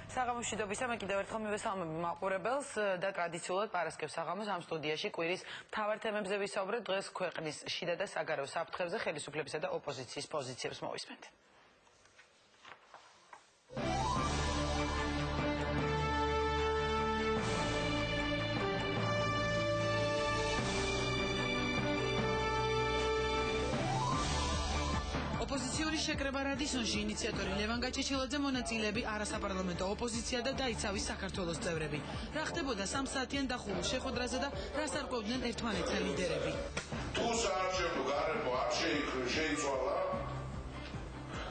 საღამოშვიდობისა, მე კიდევ ერთხელ მივესალმები მაყურებელს და ტრადიციულად პარასკევს საღამოს ამ სტუდიაში კვირის მთავარ თემებზე ვისაუბრეთ. დღეს ქვეყნის შიდა და საგარეო საფრთხეებზე ხელისუფლებისა და ოპოზიციის პოზიციებს მოვისმენთ. ოპოზიციური შეკრება რადისონში ინიციატორი ლევან გაჩეჩილაძე, მონაწილეები არასაპარლამენტო ოპოზიცია და დაიცავის საქართველოს წევრები. რა ხდებოდა 3 საათიან დახურულ შეხვედრაზე და რას არკვევდნენ ერთმანეთთან ლიდერები. თუ საარჩევნო გარემო არ შეიცვალა,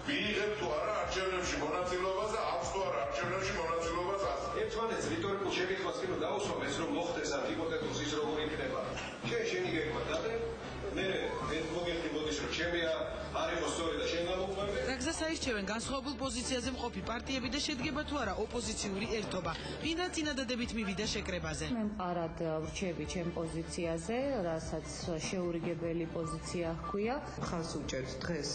მიიღებ თუ არა არჩევნებში მონაწილეობას და აქვს თუ არა არჩევნებში მონაწილეობას ასე. ერთმანეთს რიტორიკულ შეკითხვას კი დავუსვამ, ეს რომ მოხდეს ან ჰიპოთეტურს ის როგორ იქნება. შენი გეკვა დადე მე მოგიხდი მოდის რომ ჩემია არ იყოს სწორი და შენ გამოგყვები. რა გზას აირჩევენ განსხვავებულ პოზიციაზე მყოფი პარტიები და შედგება თუ არა ოპოზიციური ერთობა. ვინ რა წინადადებით მივიდა შეკრებაზე? მე მყარად ვრჩები ჩემ პოზიციაზე, რასაც შეურიგებელი პოზიცია ჰქვია. ხალხს უჭერთ დღეს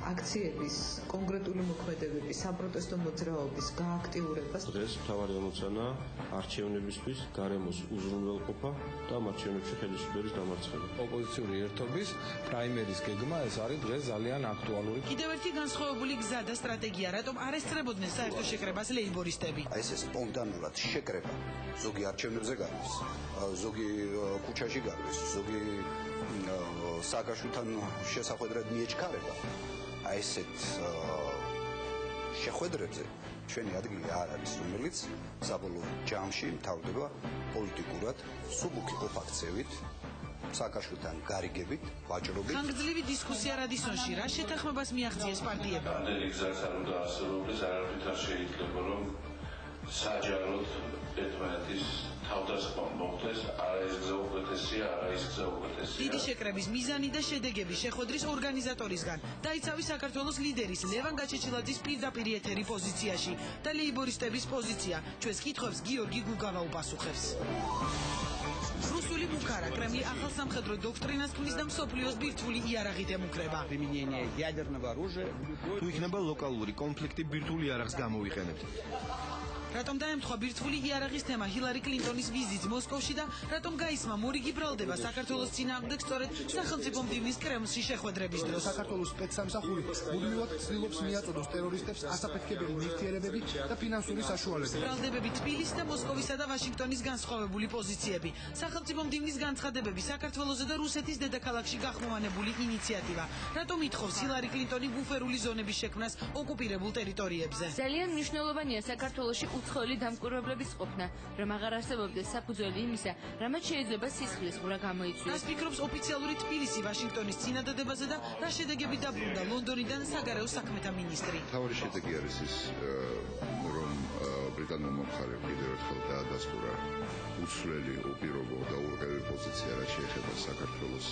აქციების, კონკრეტული მოქმედებების, საპროტესტო მოძრაობის გააქტიურებას. დღეს მთავარი ამოცანა არჩევნებისთვის გარემოს უზრუნველყოფა და ამ არჩევნებში ხელისუფლების დამარცხება. ოპოზიციური ერთობის პრაიმერის გეგმა ეს არის დღეს ძალიან აქტუალური. კიდევ ერთი განსხვავებული გზა და სტრატეგია, რატომ არ ესწრებოდნენ საერთო შეკრებას ლეიბორისტები? ეს სპონტანურად შეკრება ზოგი არჩევნებზე გადის, ზოგი ქუჩაში გადის, ზოგი სააგაშვილთან შესახვედრად მიეჩქარება. ესეთ შეხვედრებზე ჩვენი ადგილი არ არის, რომელიც საბოლოო ჯამში მთავრდება პოლიტიკურად სუბუქი ოფაქციებით, სააგაშვილთან გარიგებით, ვაჭრობით. ხანგრძლივი დისკუსია რადისონში, რა შეთანხმებას მიაღწიეს პარტიებმა? ამდენი გზაც არ უნდა ასრულდეს, არაფრით არ შეიძლება რომ საჯაროდ ერთმანეთის თავდასხმა მოხდეს, არა ეს გზა უკეთესია, არა ის გზა უკეთესია. დიდი შეკრების მიზანი და შედეგები შეხვედრის ორგანიზატორისგან დაიცავის საქართველოს ლიდერის ლევან გაჩეჩილაძის პირდაპირ ეთერი პოზიციაში და ლეიბორისტების პოზიცია. ჩვენს კითხვებს გიორგი გუგავა უპასუხებს. რუსული მუქარა კრემლი ახალ სამხედრო დოქტრინას ქმნის და მსოფლიოს ბირთვული იარაღით ემუქრება. თუ იქნება ლოკალური კონფლიქტი, ბირთვული იარაღს გამოვიყენებთ. რატომ დაემთხვა ბირთვული იარაღის თემა ჰილარი კლინტონის ვიზიტს მოსკოვში და რატომ გაისმა მორიგი ბრალდება საქართველოს წინააღმდეგ სწორედ სახელმწიფო მდივნის კრემლში შეხვედრების დროს? საქართველოს სპეცსამსახური მუდმივად ცდილობს მიაწოდოს ტერორისტებს ასაფეთქებელი ნივთიერებები და ფინანსური საშუალებები. ბრალდებები თბილისის და მოსკოვისა და ვაშინგტონის განსხვავებული პოზიციები. სახელმწიფო მდივნის განცხადებები საქართველოსა და რუსეთის დედაქალაქში გახმოვანებული ინიციატივა. რატომ ითხოვს ჰილარი კლინტონი ბუფერული ზონების შექმნას ოკუპირებულ ტერიტორიებზე? ძალიან მნიშვნელოვანია საქართველოში უცხოელი დამკვირვებლების ყოფნა, რომ აღარ არსებობდეს საფუძველი იმისა, რამაც შეიძლება სისხლის ღვრა გამოიწვიოს. რას ფიქრობს ოფიციალური თბილისი ვაშინგტონის წინადადებაზე და რა შედეგები დაბრუნდა ლონდონიდან საგარეო საქმეთა მინისტრი? მთავარი შედეგი არის ის, რომ ბრიტანულმა მხარემ კიდევ ერთხელ დაადასტურა უცვლელი უპირობო და უღრმავი პოზიცია, რაც შეეხება საქართველოს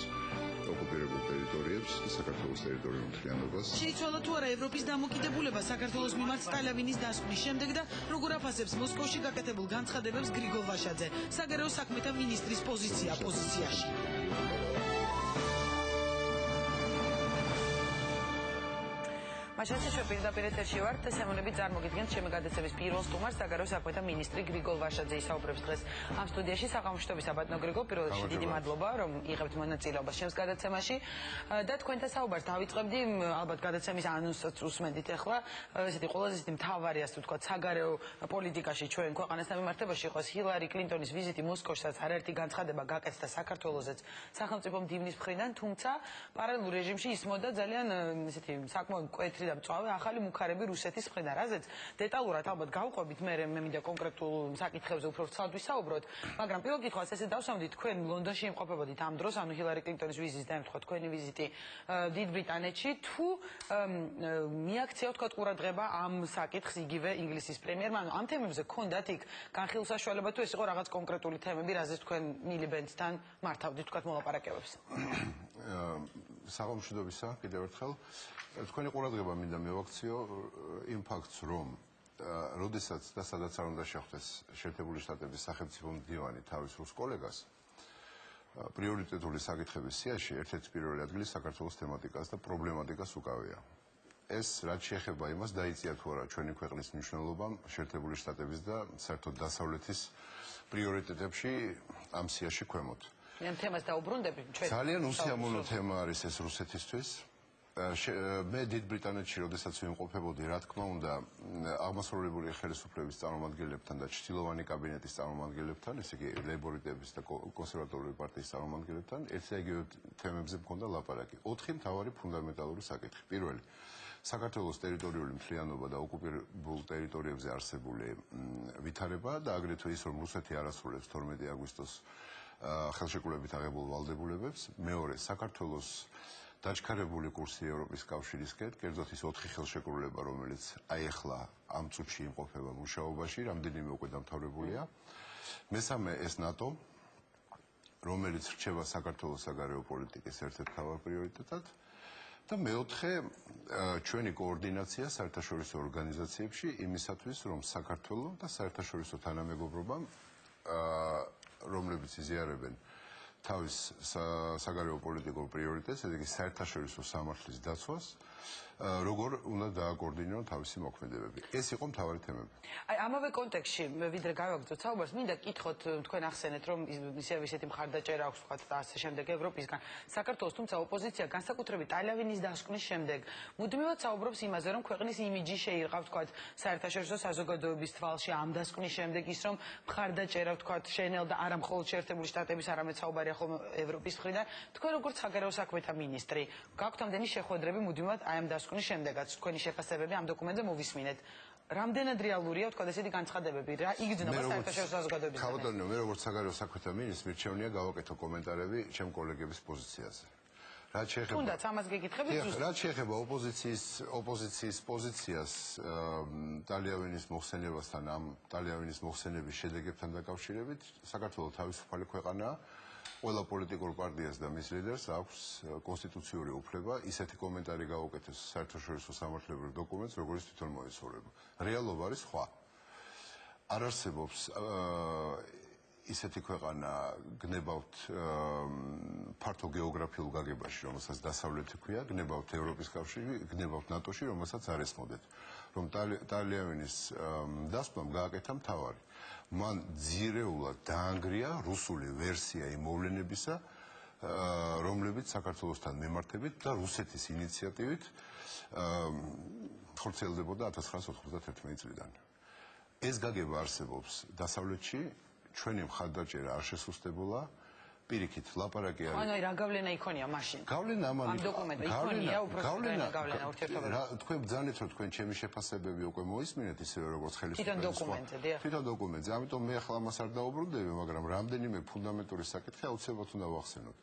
ოკუპირებულ ტერიტორიებს და საქართველოს ტერიტორიულ მთლიანობას. შეიცვალა თუ არა ევროპის დამოკიდებულება საქართველოს მიმართ სტალინის დასკვნის შემდეგ და როგორ აფასებს მოსკოვში გაკეთებულ განცხადებებს გრიგოლ ვაშაძე, საგარეო საქმეთა მინისტრის პოზიციაში. მაშასე ჩვენ პირდაპირ ეთერში ვართ და სემონებით წარმოგიდგენთ ჩემი გადაცემის პირველ სტუმარს, საგარეო საქმეთა მინისტრი გრიგოლ ვაშაძე ისაუბრებს დღეს ამ სტუდიაში. საღამოშვიდობისა ბატონო გრიგოლ, პირველ რიგში დიდი მადლობა რომ იღებთ მონაწილეობას ჩემს გადაცემაში და თქვენთან საუბარს დავიწყებდი, ალბათ გადაცემის ანონსს უსმენდით ახლა, ესეთი ყველაზე ისეთი მთავარი, ასე ვთქვათ, საგარეო პოლიტიკაში ჩვენ ქვეყანასთან მიმართებაში იყოს ჰილარი კლინტონის ვიზიტი მოსკოვშიც, არაერთი განცხადება გაკეთდა საქართველოსაც სახელმწიფო მდივნის მხრიდან, თუმცა პარალელურ რეჟიმში ისმოდა ძალიან ესეთი საკმაოდ მკვეთრი და მწვავე ახალი მუქარები რუსეთის მხრიდან, რაზეც დეტალურად ალბათ გავყვებით, მე მინდა კონკრეტულ საკითხებზე უფრო ვრცლად ვისაუბროთ, მაგრამ პირველ კითხვას ესე დავსვამდი, თქვენ ლონდონში იმყოფებოდით ამ დროს, ანუ ჰილარი კლინტონის ვიზიტს დაემთხვა თქვენი ვიზიტი დიდ ბრიტანეთში, თუ მიაქცია ვთქვათ ყურადღება ამ საკითხს იგივე ინგლისის პრემიერმა, ანუ ამ თემებზე გქონდათ იქ განხილვის საშუალება, თუ ეს იყო რაღაც კონკრეტული თემები, რაზეც თქვენ მილიბენდთან მართავდით ვთქვათ მოლაპარაკებებს? საღამოშვიდობისა კიდევ ერთხელ. თქვენი ყურადღება მინდა მივაქციო იმ ფაქტს, რომ როდესაც და სადაც არ უნდა შეხვდეს შეერთებული შტატების სახელმწიფო მდივანი თავის რუს კოლეგას, პრიორიტეტული საკითხების სიაში ერთ-ერთი პირველი ადგილი საქართველოს თემატიკას და პრობლემატიკას უკავია. ეს რაც შეეხება იმას დაიწია თუ არა ჩვენი ქვეყნის მნიშვნელობამ შეერთებული შტატების და საერთოდ დასავლეთის პრიორიტეტებში ამ სიაში ქვემოთ. თემას დაუბრუნდები ჩვენ. ძალიან უსიამოვნო თემა არის ეს რუსეთისთვის. მე დიდ ბრიტანეთში როდესაც ვიმყოფებოდი, რა თქმა უნდა, აღმასრულებელი ხელისუფლების წარმომადგენლებთან და ჩრდილოვანი კაბინეტის წარმომადგენლებთან, ესე იგი ლეიბორისტების და კონსერვატორული პარტიის წარმომადგენლებთან, ერთ-ერთი იგივე თემებზე მქონდა ლაპარაკი. 4 მთავარი ფუნდამენტალური საკითხი. პირველი, საქართველოს ტერიტორიული მთლიანობა და ოკუპირებულ ტერიტორიებზე არსებული ვითარება და აგრეთვე ის, რომ რუსეთი არ ასრულებს 12 აგვისტოს ხელშეკრულებით აღებულ ვალდებულებებს. მეორე, საქართველოს დაჩქარებული კურსი ევროპის კავშირისკენ, კერძოდ ის 4 ხელშეკრულება, რომელიც აი ახლა ამ წუთში იმყოფება მუშაობაში, რამდენიმე უკვე დამთავრებულია. მესამე, ეს ნატო, რომელიც რჩება საქართველოს საგარეო პოლიტიკის ერთ-ერთ მთავარ პრიორიტეტად. და მეოთხე, ჩვენი კოორდინაცია საერთაშორისო ორგანიზაციებში იმისათვის, რომ საქართველო და საერთაშორისო თანამეგობრობამ, რომლებიც იზიარებენ თავის საგარეო პოლიტიკურ პრიორიტეტს, ესე იგი საერთაშორისო სამართლის დაცვას, როგორ უნდა დააკოორდინირონ თავისი მოქმედებები. ეს იყო მთავარი თემები. აი, ამავე კონტექსტში, ვიდრე გავაგრძოთ საუბარს, მინდა კითხოთ, თქვენ ახსენეთ, რომ ისეთი მხარდაჭერა აქვს, ვთქვათ, და ასე შემდეგ ევროპისგან. საქართველოს, თუმცა ოპოზიცია განსაკუთრებით ტალიანის დასკვნის შემდეგ, მუდმივად საუბრობს იმაზე, რომ ქვეყნის იმიჯი შეირყა, ვთქვათ, საერთაშორისო საზოგადოების თვალში ამ დასკვნის შემდეგ ის, რომ მხარდაჭერა, ვთქვათ, შეენელდა არა მხოლოდ შეერთებული შტატების, არამედ საუბარია ხოლმე ევროპის მხრიდან. თქვენ როგორც საგარეო საქმეთა მინისტრი, გაქვთ ამდენი შეხვედრები მუდმივად აი ამ დასკვნის შემდეგაც, თქვენი შეფასებები ამ დოკუმენტზე მოვისმინეთ. რამდენად რეალურია, ვთქვათ, ესეთი განცხადებები, რა იგრძნობა საერთაშორისო საზოგადოების მხრიდან? ხალხო, მე როგორც საგარეო საქმეთა მინისტრი მირჩევნია გავაკეთო კომენტარები ჩემ კოლეგების პოზიციაზე. რაც შეეხება თუნდაც ამას გეკითხებით ზუსტად. რაც შეეხება ოპოზიციის პოზიციას ტალიანის მოხსენებასთან, ამ ტალიანის მოხსენების შედეგებთან დაკავშირებით, საქართველოს თავისუფალი ქვეყანაა. ყველა პოლიტიკურ პარტიას და მის ლიდერს აქვს კონსტიტუციური უფლება ისეთი კომენტარი გაუკეთოს საერთაშორისო სამართლებრივ დოკუმენტს, როგორც თვითონ მოესწორება. რეალობა არის სხვა. არ არსებობს ისეთი ქვეყანა გნებავთ ფართო გეოგრაფიულ გაგებაში, რომელსაც დასავლეთი ქვია, გნებავთ ევროპის კავშირი, გნებავთ ნატოში, რომელსაც არ ესმოდეთ. რომ ტალიანის დასკვნამ გააკეთა მთავარი. მან ძირეულად დაანგრია რუსული ვერსია იმ მოვლენებისა, რომლებიც საქართველოსთან მემართებით და რუსეთის ინიციატივით ხორციელდებოდა 1991 წლიდან. ეს გაგება არსებობს დასავლეთში, ჩვენი მხარდაჭერა არ შესუსტებულა, პირიქით ლაპარაკი არის. ანუ რა გავლენა იქონია მაშინ? გავლენა ამან ამ დოკუმენტმა იქონია უბრალოდ გავლენა ურთიერთობაზე. თქვენ ბრძანეთ, რომ თქვენ ჩემი შეფასებები უკვე მოისმინეთ ისევე როგორც ხელისუფლების. თვითონ დოკუმენტზე, დიახ. თვითონ დოკუმენტზე. ამიტომ მე ახლა ამას არ დაუბრუნდები, მაგრამ რამდენიმე ფუნდამენტური საკითხი აუცილებლად უნდა ვახსენოთ.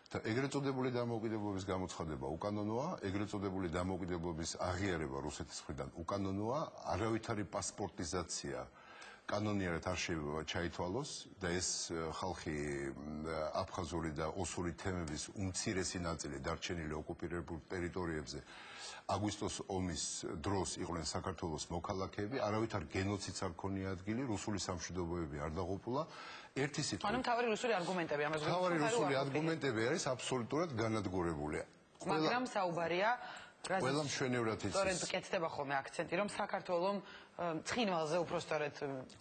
და ეგრეთ წოდებული დამოუკიდებლობის გამოცხადება უკანონოა, ეგრეთ წოდებული დამოუკიდებლობის აღიარება რუსეთის მხრიდან უკანონოა, არავითარი პასპორტიზაცია კანონიერად არ შეიძლება ჩაითვალოს და ეს ხალხი აფხაზური და ოსური თემების უმცირესი ნაწილი დარჩენილი ოკუპირებულ ტერიტორიებზე აგვისტოს ომის დროს იყვნენ საქართველოს მოქალაქეები, არავითარ გენოციდს არ ქონია ადგილი, რუსული სამშვიდობოები არ დაღუპულა. ერთი სიტყვით. ანუ მთავარი რუსული არგუმენტები ამას გვაქვს. მთავარი რუსული არგუმენტები არის აბსოლუტურად განადგურებული. მაგრამ საუბარია ყველა მშვენივრად იცის. სწორედ კეთდება ხოლმე აქცენტი, რომ საქართველოს ცხინვალზე უფრო სწორედ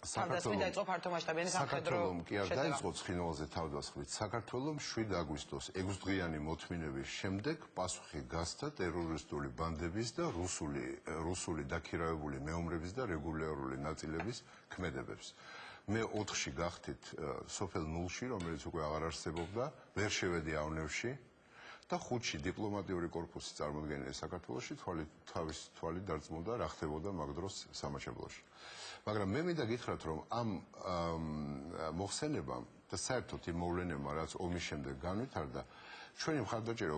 თავდასხმით დაიწყო ფართომასშტაბიანი სამხედრო საქართველოს კი არ დაიწყო ცხინვალზე თავდასხმით. საქართველოს 7 აგვისტოს 6 დღიანი მოთმინების შემდეგ პასუხი გასცა ტერორისტული ბანდების და რუსული დაქირავებული მეომრების და რეგულარული ნაწილების ქმედებებს. მე 4-ში გახდით სოფელ ნულში, რომელიც უკვე აღარ არსებობდა, ვერ შევედი ავნევში. და 5-ში დიპლომატიური კორპუსი წარმოადგენელი საქართველოში თავის თვალი დარწმუნდა რა ხდებოდა მაგ დროს სამაჩაბლოში. მაგრამ მე მინდა გითხრათ, რომ ამ მოხსენებამ და საერთოდ იმ მოვლენებმა, რაც ომის შემდეგ განვითარდა, ჩვენი მხარდაჭერა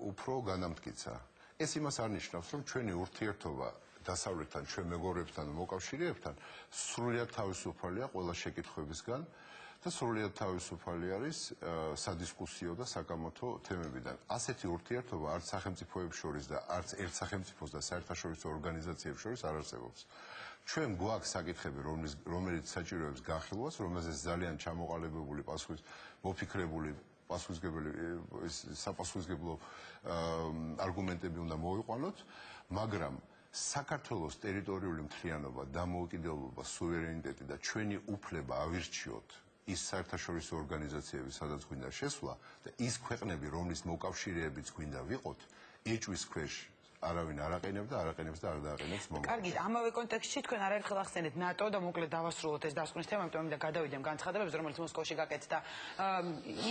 უფრო განამტკიცა. ეს იმას არ ნიშნავს, რომ ჩვენი ურთიერთობა დასავლეთთან, ჩვენ მეგობრებთან, მოკავშირეებთან სრულიად თავისუფალია ყველა შეკითხვებისგან. და სრულიად თავისუფალი არის სადისკუსიო და საკამათო თემებიდან. ასეთი ურთიერთობა არც სახელმწიფოებს შორის და არც ერთ სახელმწიფოს და საერთაშორისო ორგანიზაციებს შორის არ არსებობს. ჩვენ გვაქვს საკითხები, რომელიც საჭიროებს განხილვას, რომელზეც ძალიან ჩამოყალიბებული პასუხის მოფიქრებული საპასუხისმგებლო არგუმენტები უნდა მოვიყვანოთ, მაგრამ საქართველოს ტერიტორიული მთლიანობა, დამოუკიდებლობა, სუვერენიტეტი და ჩვენი უფლება ავირჩიოთ ის საერთაშორისო ორგანიზაციები, სადაც გვინდა შესვლა და ის ქვეყნები, რომლის მოკავშირეებიც გვინდა ვიყოთ, ეჭვის ქვეშ არავინ არ აყენებს და არ აყენებს და არ დააყენებს მომავალში. კარგი, ამავე კონტექსტში თქვენ არაერთხელ ახსენეთ ნატო და მოკლედ დავასრულოთ ეს დასკვნის თემა, იმიტომ რომ გადავიდем განცხადებებს, რომელიც მოსკოვში გაკეთდა.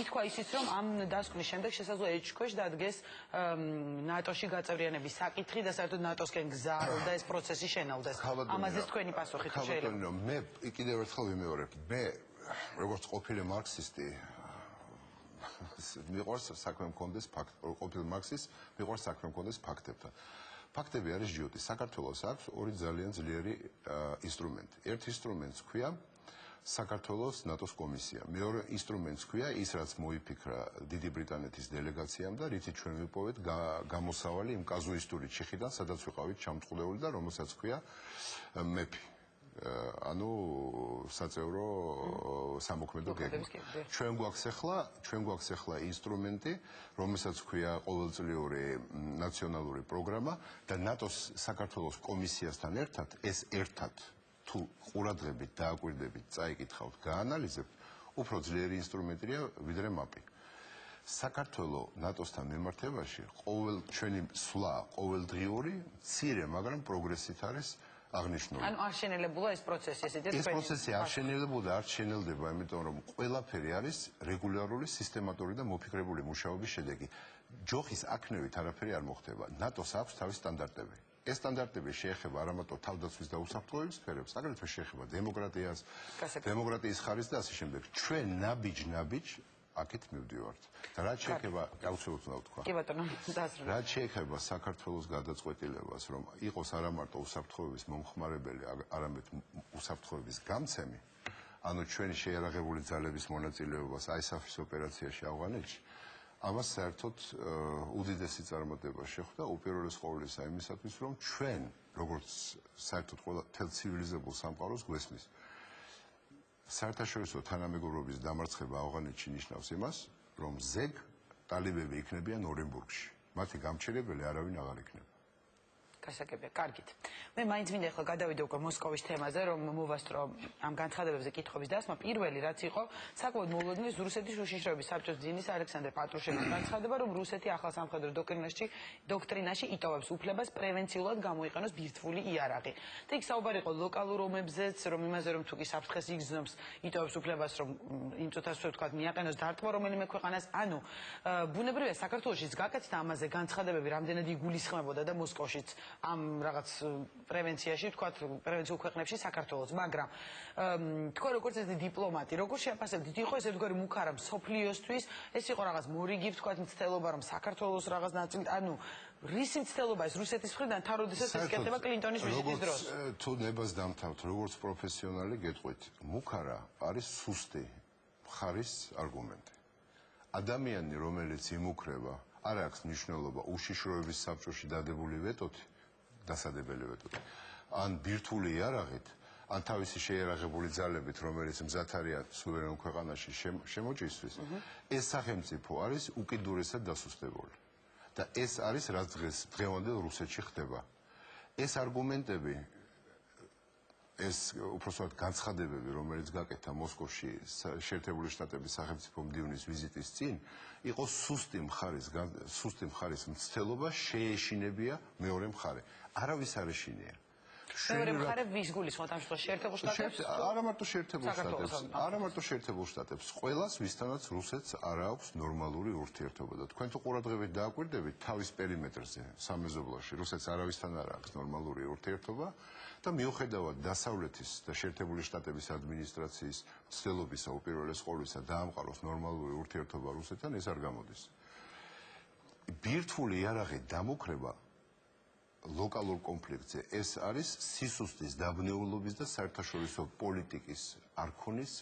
ითქვა ისიც, რომ ამ დასკვნის შემდეგ შესაძლოა ეჭვქვეშ დადგეს ნატოში გაწევრიანების საკითხი და საერთოდ ნატოსკენ გზა და ეს პროცესი შენელდეს. ამაზეც თქვენი პასუხი თუ შეიძლება. მე კიდევ ერთხელ ვიმეორებ, მე როგორც ყოფილი მარქსისტი მიყვარს საქმე მქონდეს ყოფილი მარქსისტ, მიყვარს საქმე მქონდეს ფაქტებთან. ფაქტები არის ჯიოტი. საქართველოს აქვს ორი ძალიან ძლიერი ინსტრუმენტი. ერთ ინსტრუმენტს ქვია საქართველოს ნატოს კომისია. მეორე ინსტრუმენტს ქვია ის, რაც მოიფიქრა დიდი ბრიტანეთის დელეგაციამ და რითიც ჩვენ ვიპოვეთ გამოსავალი იმ კაზუისტური ჩიხიდან, სადაც ვიყავით ჩამწყვლეული და რომელსაც ქვია მეფი. ანუ საწევრო სამოქმედო გეგმა. ჩვენ გვაქვს ახლა ინსტრუმენტი, რომელსაც ქვია ყოველწლიური ნაციონალური პროგრამა და ნატოს საქართველოს კომისიასთან ერთად ეს ერთად თუ ყურადღებით დააკვირდებით, წაიკითხავთ, გაანალიზებთ, უფრო ძლიერი ინსტრუმენტია ვიდრე მაპი. საქართველოს ნატოსთან მემართებაში ჩვენი სვლა ყოველდღიური, მცირე, მაგრამ პროგრესით არის აღნიშნული. ანუ არ შენელებულა ეს პროცესი, ესეთი ეს პროცესი არ შენელებულა, არ შენელდება, იმიტომ რომ ყველაფერი არის რეგულარული, სისტემატური და მოფიქრებული მუშაობის შედეგი. ჯოხის აქნევით არაფერი არ მოხდება. ნატოს აქვს თავის სტანდარტები. ეს სტანდარტები შეეხება არა მარტო თავდაცვის და უსაფრთხოების სფეროებს, აგრეთვე შეეხება დემოკრატიას, დემოკრატიის ხარისხს და ასე შემდეგ. ჩვენ ნაბიჯ აქეთ მივდივართ. და რაც შეეხება, აუცილებლად უნდა ვთქვა. კი ბატონო, დასრულეთ. რაც შეეხება საქართველოს გადაწყვეტილებას, რომ იყოს არა მარტო უსაფრთხოების მომხმარებელი, არამედ უსაფრთხოების გამცემი, ანუ ჩვენი შეიარაღებული ძალების მონაწილეობას ISAF-ის ოპერაციაში ავღანეთში, ამას საერთოდ უდიდესი წარმატება შეხვდა უპირველეს ყოვლისა იმისათვის, რომ ჩვენ, როგორც საერთოდ ყველა მთელ ცივილიზებულ სამყაროს გვესმის, საერთაშორისო თანამეგობრობის დამარცხება ავღანეთში ნიშნავს იმას, რომ ზეგ ტალიბები იქნებიან ორენბურგში. მათი გამჩერებელი არავინ აღარ იქნება. გასაგებია, კარგით. მე მაინც მინდა ახლა გადავიდე უკვე მოსკოვის თემაზე, რომ მოვასწრო ამ განცხადებებზე კითხვების დასმა. პირველი რაც იყო, საკმაოდ მოულოდნელი რუსეთის უშიშროების საბჭოს ძინის ალექსანდრე პატრუშევის განცხადება, რომ რუსეთი ახალ სამხედრო დოქტრინაში იტოვებს უფლებას პრევენციულად გამოიყენოს ბირთვული იარაღი. და იქ საუბარი იყო ლოკალურ ომებზეც, რომ იმაზე რომ თუ კი საფრთხეს იგრძნობს, იტოვებს უფლებას, რომ იმ წუთას ვთქვათ, მიაყენოს დარტყმა რომელიმე ქვეყანას. ანუ ბუნებრივია საქართველოშიც გაკეთდა ამაზე განცხადებები, რამდენად იგულისხმებოდა და მოსკოვშიც ამ რაღაც პრევენციაში, თქვათ, პრევენციულ ქვეყნებში საქართველოს, მაგრამ თქვენ როგორც ეს დიპლომატი, როგორ შეაფასებთ, იყო ეს ერთგვარი მუქარა მსოფლიოსთვის, ეს იყო რაღაც მორიგი, თქვათ, მცდელობა, რომ საქართველოს რაღაც ნაწილი, ანუ რისი მცდელობა ეს რუსეთის მხრიდან თან როდესაც ეს კეთდება კლინტონის ვიზიტის დროს? თუ ნებას დამთავრთ, როგორც პროფესიონალი გეტყვით, მუქარა არის სუსტი მხარის არგუმენტი. ადამიანი, რომელიც იმუქრება, არ აქვს მნიშვნელობა უშიშროების საბჭოში დადებული ვეტოთი, დასადებელი ვეტოთი, ან ბირთვული იარაღით, ან თავისი შეიარაღებული ძალებით, რომელიც მზად არიან სუვერენ ქვეყანაში შემოჭისთვის, ეს სახელმწიფო არის უკიდურესად დასუსტებული. და ეს არის რაც დღევანდელ რუსეთში ხდება. ეს არგუმენტები, ეს უпроსტად განცხადებები, რომელიც გაკეთდა მოსკოვში შეერთებული შტატების სახელმწიფო მდივნის ვიზიტის წინ, იყო სუსტი მხარის მცდელობა შეეშინებია მეორე მხარე. არავის არ ეშინია. მეორე მხარე ვის გულისხმობთ ამ შემთხვევაში შეერთებულ შტატებს? არა მარტო შეერთებულ შტატებს, ყველას ვისთანაც რუსეთს არ აქვს ნორმალური ურთიერთობა და თქვენ თუ ყურადღებით დააკვირდებით თავის პერიმეტრზე სამეზობლოში რუსეთს არავისთან არ აქვს ნორმალური ურთიერთობა და მიუხედავად დასავლეთის და შეერთებული შტატების ადმინისტრაციის ცდილობისა უპირველეს ყოვლისა დაამყაროს ნორმალური ურთიერთობა რუსეთთან, ეს არ გამოდის. ბირთვული იარაღით დამოკრება ლოკალურ კონფლიქტზე ეს არის სისუსტის, დაბნეულობის და საერთაშორისო პოლიტიკის არქონის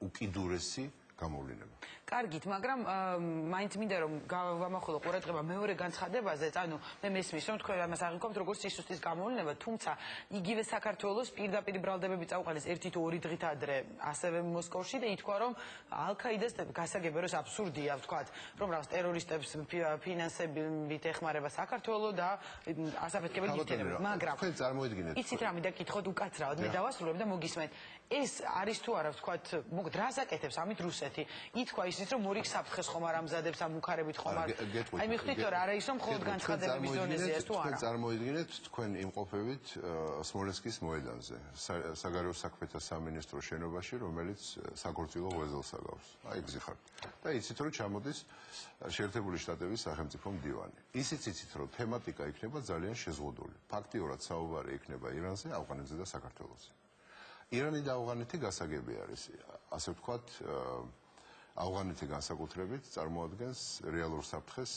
უკიდურესი გამოვლინება. კარგით, მაგრამ მაინც მინდა რომ გავამახვილო ყურადღება მეორე განცხადებაზე, ანუ მე მესმის რომ თქვენ ამას აღიქვამთ როგორც სისუსტის გამოვლინება, თუმცა იგივე საქართველოს პირდაპირ ბრალდებები წაუყენეს 1-2 დღით ადრე ასევე მოსკოვში და ითქვა რომ ალ-ქაიდას გასაგებია რომ აბსურდია ვთქვათ, რომ რაღაც ტერორისტებს ფინანსებით ეხმარება საქართველოს და ასაფეთქებელი ნივთიერებები, მაგრამ თქვენ წარმოიდგინეთ იცით რა მინდა გითხოთ უკაცრავად, მე დავასრულებ და მოგისმენთ. ეს არის თუ არა ვთქვათ, მოკლედ რას აკეთებს ამით რუსეთი? ითქვა ისიც რომ მორიგ საფრთხეს ხომ არ ამზადებს ამ უქარებით ხომ არ. აი მიხვდით რომ არა ის რომ მხოლოდ განცხადებების დონეზე ეს თუ არა. თქვენ წარმოიდგინეთ თქვენ იმყოფებით სმოლენსკის მოედანზე, საგარეო საქმეთა სამინისტრო შენობაში, რომელიც საქორწილო ღვეზელს აგავს. აი გზიხართ. და იცით რომ ჩამოდის შეერთებული შტატების სახელმწიფო მდივანი. ისიც იცით რომ თემატიკა იქნება ძალიან შეზღუდული. ფაქტიურად საუბარი იქნება ირანზე, ავღანეთზე და საქართველოზე. ირანი და ავღანეთი გასაგები არის, ასე ვთქვათ, ავღანეთი განსაკუთრებით წარმოადგენს რეალურ საფრთხეს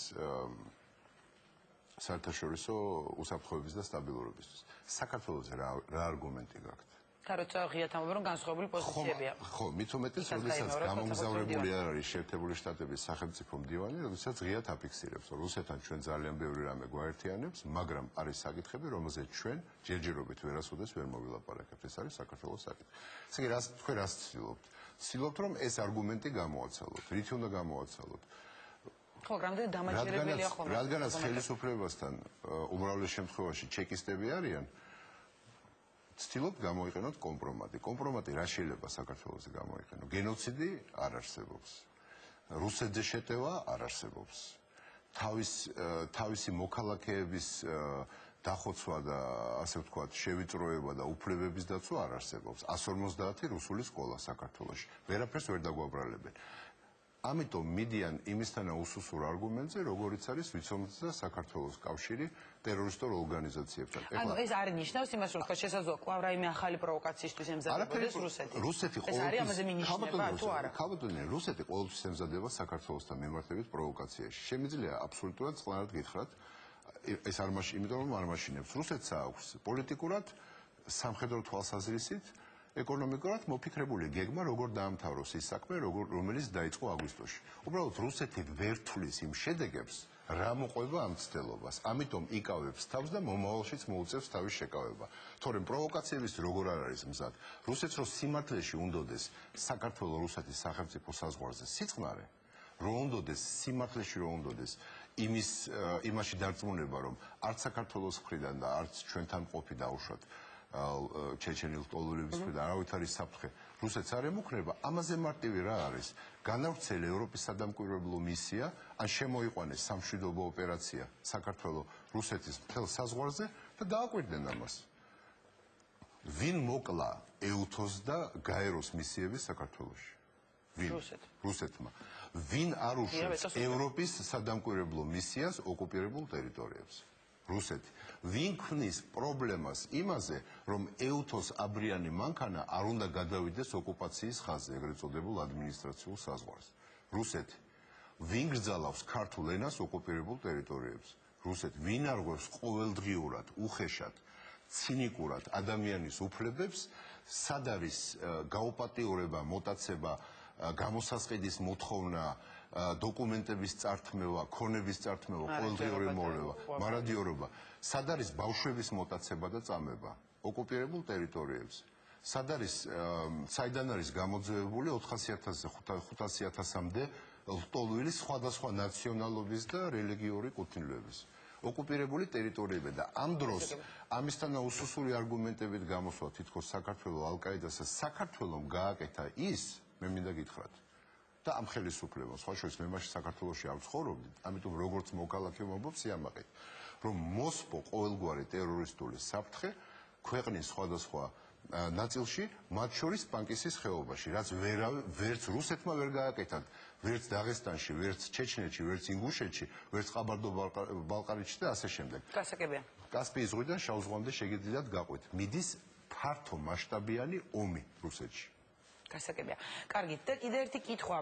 საერთაშორისო უსაფრთხოების და სტაბილურობისთვის. საქართველოზე რა არგუმენტი გაქვთ? და როცა ღიად ამბობენ რომ განსხვავებული პოზიციებია. ხო, მით უმეტეს, როდესაც გამომგზავრებული არ არის შეერთებული შტატების სახელმწიფო მდივანი, როდესაც ღიად აფიქსირებს, რომ რუსეთთან ჩვენ ძალიან ბევრი რამე გვაერთიანებს, მაგრამ არის საკითხები, რომელზეც ჩვენ ჯერჯერობით ვერასოდეს ვერ მოვილაპარაკებთ. ეს არის საქართველოს საკითხი. ესე იგი, თქვენ რას ცდილობთ? ცდილობთ, რომ ეს არგუმენტი გამოაცალოთ. რითი უნდა გამოაცალოთ? ხო, რამდენი დამაჯერებელია ხოლმე. რადგანაც ხელისუფლებასთან უმრავლეს შემთხვევაში ჩეკისტები არიან, ცდილობთ გამოიყენოთ კომპრომატი. კომპრომატი რა შეიძლება საქართველოში გამოიყენო? გენოციდი არ არსებობს. რუსეთზე შეტევა არ არსებობს. თავისი მოქალაქეების დახოცვა და ასე ვთქვათ, შევიწროება და უფლებების დაცვა არ არსებობს. 150 რუსული სკოლა საქართველოში. ვერაფერს ვერ დაგვაბრალებენ. ამიტომ მიდიან იმისთანა უსუსურ არგუმენტზე, როგორიც არის ვიცომთა საქართველოს კავშირი ტერორისტულ ორგანიზაციებთან. ანუ ეს არ ნიშნავს იმას, რომ შესაძლოა კვლავ რაიმე ახალი პროვოკაციისთვის ემზადებოდეს რუსეთი. ეს არის ამაზე მინიშნება თუ არა? ხაბატონია, რუსეთი ყოველთვის ემზადება საქართველოსთან მიმართებით პროვოკაციაში. შემიძლია აბსოლუტურად წყნარად გითხრათ, ეს არ მაშინ, იმიტომ რომ არ მაშინებს. რუსეთს აქვს პოლიტიკურად, სამხედრო თვალსაზრისით ეკონომიკურად მოფიქრებული გეგმა, როგორ დაამთავროს ის საქმე, რომელიც დაიწყო აგვისტოში. უბრალოდ რუსეთი ვერ თვლის იმ შედეგებს, რა მოყვება ამ მცდელობას. ამიტომ იკავებს თავს და მომავალშიც მოუწევს თავის შეკავება. თორემ პროვოკაციების როგორ არ არის მზად. რუსეთს რო სიმართლეში უნდოდეს საქართველოს-რუსეთის სახელმწიფო საზღვარზე სიწყნარე, რო უნდოდეს სიმართლეში რო უნდოდეს იმაში დარწმუნება, რომ არც საქართველოს მხრიდან და არც ჩვენთან ყოფი დაუშვათ ჩეჩენილ ტოლურების მხრიდან არავით არის საფრთხე რუსეთს არ ემუქრება, ამაზე მარტივი რა არის? განავრცელე ევროპის სადამკვირვებლო მისია, ან შემოიყვანეს სამშვიდობო ოპერაცია საქართველოს რუსეთის მთელ საზღვარზე და დააკვირდნენ ამას. ვინ მოკლა ეუთოს და გაეროს მისიები საქართველოში? ვინ? რუსეთმა. ვინ არ უშვებს ევროპის სადამკვირვებლო მისიას ოკუპირებულ ტერიტორიებზე? რუსეთი. ვინ ქმნის პრობლემას იმაზე, რომ ეუთოს აბრიანი მანქანა არ უნდა გადავიდეს ოკუპაციის ხაზზე, ეგრეთ წოდებულ ადმინისტრაციულ საზღვარს? რუსეთი. ვინ გრძალავს ქართულ ენას ოკუპირებულ ტერიტორიებზე? რუსეთი. ვინ არღვევს ყოველდღიურად, უხეშად, ცინიკურად ადამიანის უფლებებს, სად არის გაუპატიურება, მოტაცება, გამოსასყიდის მოთხოვნა, დოკუმენტების წართმევა, ქონების წართმევა, ყოველდღიური მოლევა, მარადიორობა, სად არის ბავშვების მოტაცება და წამება ოკუპირებულ ტერიტორიებზე? სად არის საიდან არის გამოძევებული 400.000-ზე 500.000-მდე ლტოლვილი სხვადასხვა ნაციონალობის და რელიგიური კუთვნილების ოკუპირებული ტერიტორიები და ამ დროს ამისთანა უსუსური არგუმენტებით გამოსვა თითქოს საქართველოს ალ-კაიდასა საქართველოს გააკეთა ის, მე მინდა გითხრათ და ამ ხელისუფლებას, სხვა შორის მე მაშინ საქართველოში არ ვცხოვრობდი, ამიტომ როგორც მოქალაქე მომბობ სიამაყით, რომ მოსპო ყოველგვარი ტერორისტული საფრთხე ქვეყნის სხვადასხვა ნაწილში, მათ შორის პანკისის ხეობაში, რაც ვერც რუსეთმა ვერ გააკეთათ, ვერც დაღესტანში, ვერც ჩეჩნეთში, ვერც ინგუშეთში, ვერც ყაბარდო-ბალყარეთში და ასე შემდეგ. გასაგებია. კასპიის ზღვიდან შავ ზღვამდე შეგიძლიათ გაყვეთ. მიდის ფართო მასშტაბიანი ომი რუსეთში. გასაგებია. კარგი, და კიდე ერთი კითხვა,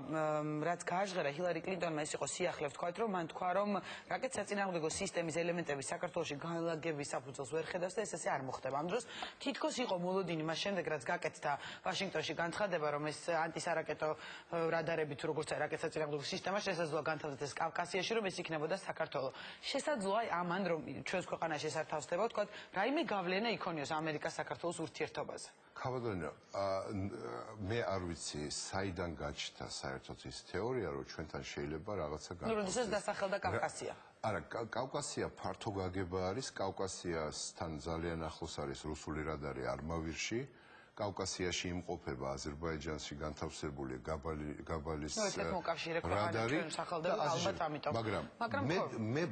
რაც გააჟღერა ჰილარი კლინტონმა, ეს იყო სიახლე, ვთქვათ, რომ მან თქვა, რომ რაკეტსაწინააღმდეგო სისტემის ელემენტები საქართველოში განლაგების საფუძველს ვერ ხედავს და ეს ასე არ მოხდება. ამ დროს თითქოს იყო მოლოდინი მას შემდეგ, რაც გაკეთდა ვაშინგტონში განცხადება, რომ ეს ანტისარაკეტო რადარებით, როგორც რაკეტსაწინააღმდეგო სისტემა შესაძლოა განთავსდეს კავკასიაში, რომ ეს იქნებოდა საქართველო. შესაძლოა ამან, რომ ჩვენს ქვეყანაში ეს არ თავსდება, ვთქვათ, რაიმე გავლენა იქონიოს ამერიკას საქართველოს ურთიერთობაზე. ქავადონიო, მე არ ვიცი, საიდან გაჩნდა საერთოდ ის თეორია, რომ ჩვენთან შეიძლება რაღაცა ნუ როდესაც დასახელდა კავკასია. არა, კავკასია ფართო გაგება არის, კავკასიასთან ძალიან ახლოს არის რუსული რადარი არმავირში. კავკასიაში იმყოფება აზერბაიჯანში განთავსებული გაბალის რადარი, მაგრამ მე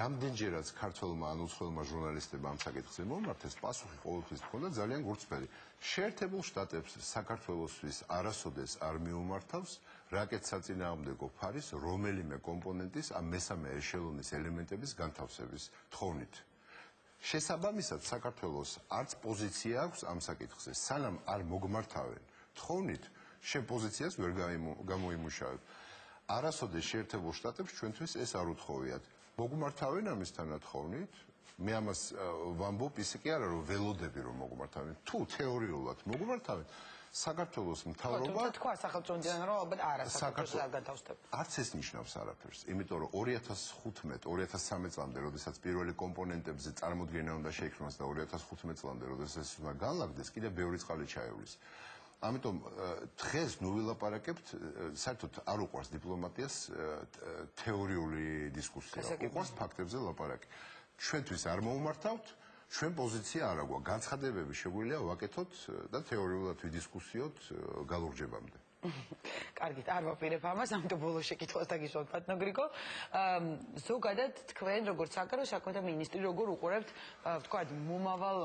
რამდენჯერაც ქართველმა ან უცხოელმა ჟურნალისტებმა ამ საკითხზე მომართეს, პასუხი ყოველთვის ჰქონდა ძალიან გულწრფელი. შეერთებულ შტატებს საქართველოსთვის არასოდეს არ მიუმართავს რაკეტსაწინააღმდეგო ფარის რომელიმე კომპონენტის ამ მესამე ეშელონის ელემენტების განთავსების თხოვნით. შესაბამისად საქართველოს არც პოზიცია აქვს ამ საკითხზე, სანამ არ მოგმართავენ თხოვნით, შენ პოზიციას ვერ გამოიმუშავებ. არასოდეს შეერთებულ შტატებს ჩვენთვის ეს არ უთხოვიათ. მოგმართავენ ამის თანათხოვნით, მე ამას ვამბობ, ისე კი არა, რომ ველოდები რომ მოგმართავენ. თუ თეორიულად მოგმართავენ, საქართველოს მთავრობა თქვა სახელმწიფოდან რომ ალბათ არა საქართველოს არ განთავსდება. არც ეს ნიშნავს არაფერს, იმიტომ რომ 2015-2013 წლამდე, როდესაც პირველი კომპონენტებზე წარმოდგენა უნდა შეიქმნას და 2015 წლამდე, როდესაც უნდა განლაგდეს, კიდევ ბევრი წყალი ჩაივლის. ამიტომ დღეს ნუ ვილაპარაკებთ, საერთოდ არ უყვარს დიპლომატიას თეორიული დისკუსია. უყვარს ფაქტებზე ლაპარაკი. ჩვენთვის არ მოუმართავთ, ჩვენ პოზიცია არ აქვს. განცხადებები შეგვიძლია ვაკეთოთ და თეორიულად ვიდისკუსიოთ გალურჯებამდე. კარგით, არ ვაპირებ ამას, ამიტომ ბოლო შეკითხვას დაგისვათ ბატონო გრიგო. ზოგადად თქვენ, როგორც საგარეო საქმეთა მინისტრი, როგორ უყურებთ, ვთქვათ, მომავალ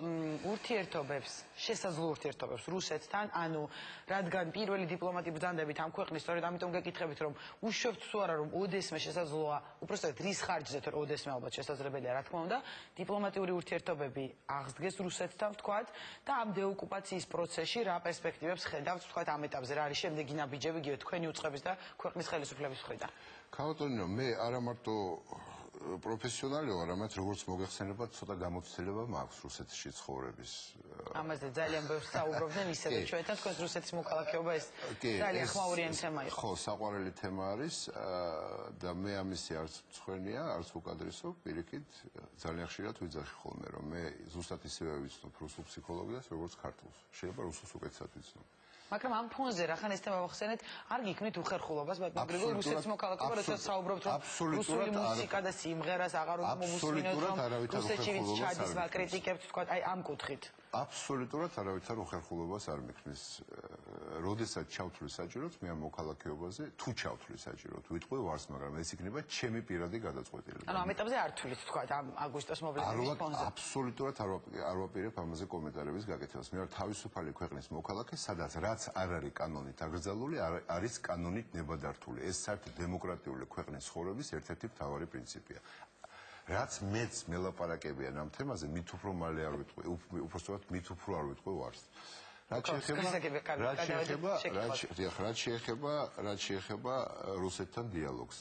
ურთიერთობებს, შესაძლო ურთიერთობებს რუსეთთან, ანუ რადგან პირველი დიპლომატი ბრძანდებით ამ ქვეყნის, სწორედ ამიტომ გეკითხებით, რომ უშუალოდ თუ არა, რომ ოდესმე შესაძლოა, უпростоეთ რის ხარჯზე, თუ ოდესმე ალბათ შესაძლებელია, რა თქმა უნდა, დიპლომატიური ურთიერთობები აღსდგეს რუსეთთან, ვთქვათ, და ამ დეოკუპაციის პროცესში რა პერსპექტივებს ხედავთ, ვთქვათ, ამ ეტაპზე, რა არის შემდეგი ნაბიჯები გიო თქვენი უწყების და ქვეყნის ხელისუფლების მხრიდან. ქავატონიო, მე არა მარტო პროფესიონალი ვარ, არამედ როგორც მოგეხსენება, ცოტა გამოცდილება მაქვს რუსეთში ცხოვრების. ამაზე ძალიან ბევრს საუბრობდნენ ისედაც ჩვენთან, თქვენს რუსეთის მოქალაქეობა ეს ძალიან ხმაურიანი თემა იყო. ხო, საყვარელი თემა არის და მე ამისი არც მწვენია, არც უკადრესო, პირიქით ძალიან ხშირად ვიძახი ხოლმე, რომ მე ზუსტად ისევე ვიცნობ რუსულ ფსიქოლოგიას, როგორც ქართულს. შეიძლება რუსულს უკეთესად ვიცნობ. მაგრამ ამ ფონზე რახან ეს თემა მოხსენეთ, არ გიქმნით უხერხულობას, ბატონო გრიგო, რუსეთის მოქალაქეობა, როდესაც საუბრობთ, რომ რუსული მუსიკა და სიმღერას აღარ უნდა მომუსმინოთ, რომ რუსეთში ვინც ჩადის ვაკრიტიკებთ, თქვა, აი ამ კუთხით. აბსოლუტურად არავითარ უხერხულობას არ მიქმნის. როდესაც ჩავთვლი საჭიროდ, მე ამ მოქალაქეობაზე, თუ ჩავთვლი საჭიროდ, ვიტყვი ვარს, მაგრამ ეს იქნება ჩემი პირადი გადაწყვეტილება. ანუ ამ ეტაპზე არ თვლით, თქვა, ამ აგვისტოს მოვლენების ფონზე. აბსოლუტურად არ ვაპირებ ამაზე კომენტარების გაკეთებას. მე ვარ თავისუფალი ქვეყნის მოქალაქე, სადაც რაც არ არის კანონით აკრძალული, არის კანონით ნებადართული. ეს საერთოდ დემოკრატიული ქვეყნის ცხოვრების ერთ-ერთი მთავარი პრინციპია. რაც მეც მელაპარაკებიან ამ თემაზე, მით უფრო მალე არ ვიტყვი, უბრალოდ მით უფრო არ ვიტყვი ვარს. რაც შეეხება რუსეთთან დიალოგს.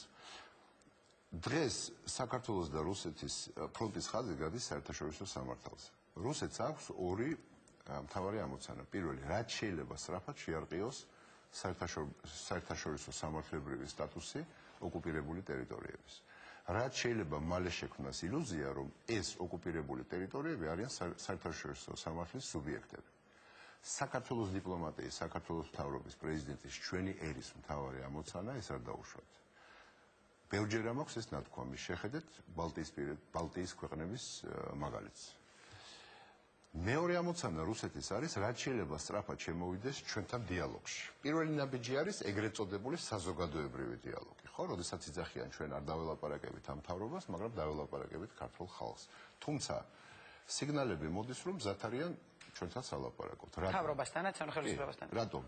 დღეს საქართველოს და რუსეთის ფრონტის ხაზი გადის საერთაშორისო სამართალზე. რუსეთს აქვს ორი მთავარი ამოცანა. პირველი, რაც შეიძლება სწრაფად შეარყიოს საერთაშორისო სამართლებრივი სტატუსი ოკუპირებული ტერიტორიების. რაც შეიძლება მალე შექმნას ილუზია, რომ ეს ოკუპირებული ტერიტორიები არიან საერთაშორისო სამართლის სუბიექტები. საქართველოს დიპლომატიის, საქართველოს მთავრობის, პრეზიდენტის, ჩვენი ერის მთავარი ამოცანა ეს არ დაუშვათ. ბევრჯერ მაქვს ეს ნათქვამი, შეხედეთ ბალტიის ქვეყნების მაგალითს. მეორე ამოცანა რუსეთის არის, რაც შეიძლება სწრაფად შემოვიდეს ჩვენთან დიალოგში. პირველი ნაბიჯი არის ეგრეთ წოდებული საზოგადოებრივი დიალოგი, ხო, როდესაც იძახიან ჩვენ არ დაველაპარაკებით ამ მთავრობას, მაგრამ დაველაპარაკებით ქართულ ხალხს. თუმცა სიგნალები მოდის, რომ მზად არიან ჩვენთან სალაპარაკოთ. მთავრობასთან, ნაციონალურ ხელისუფლებასთან. რატომ?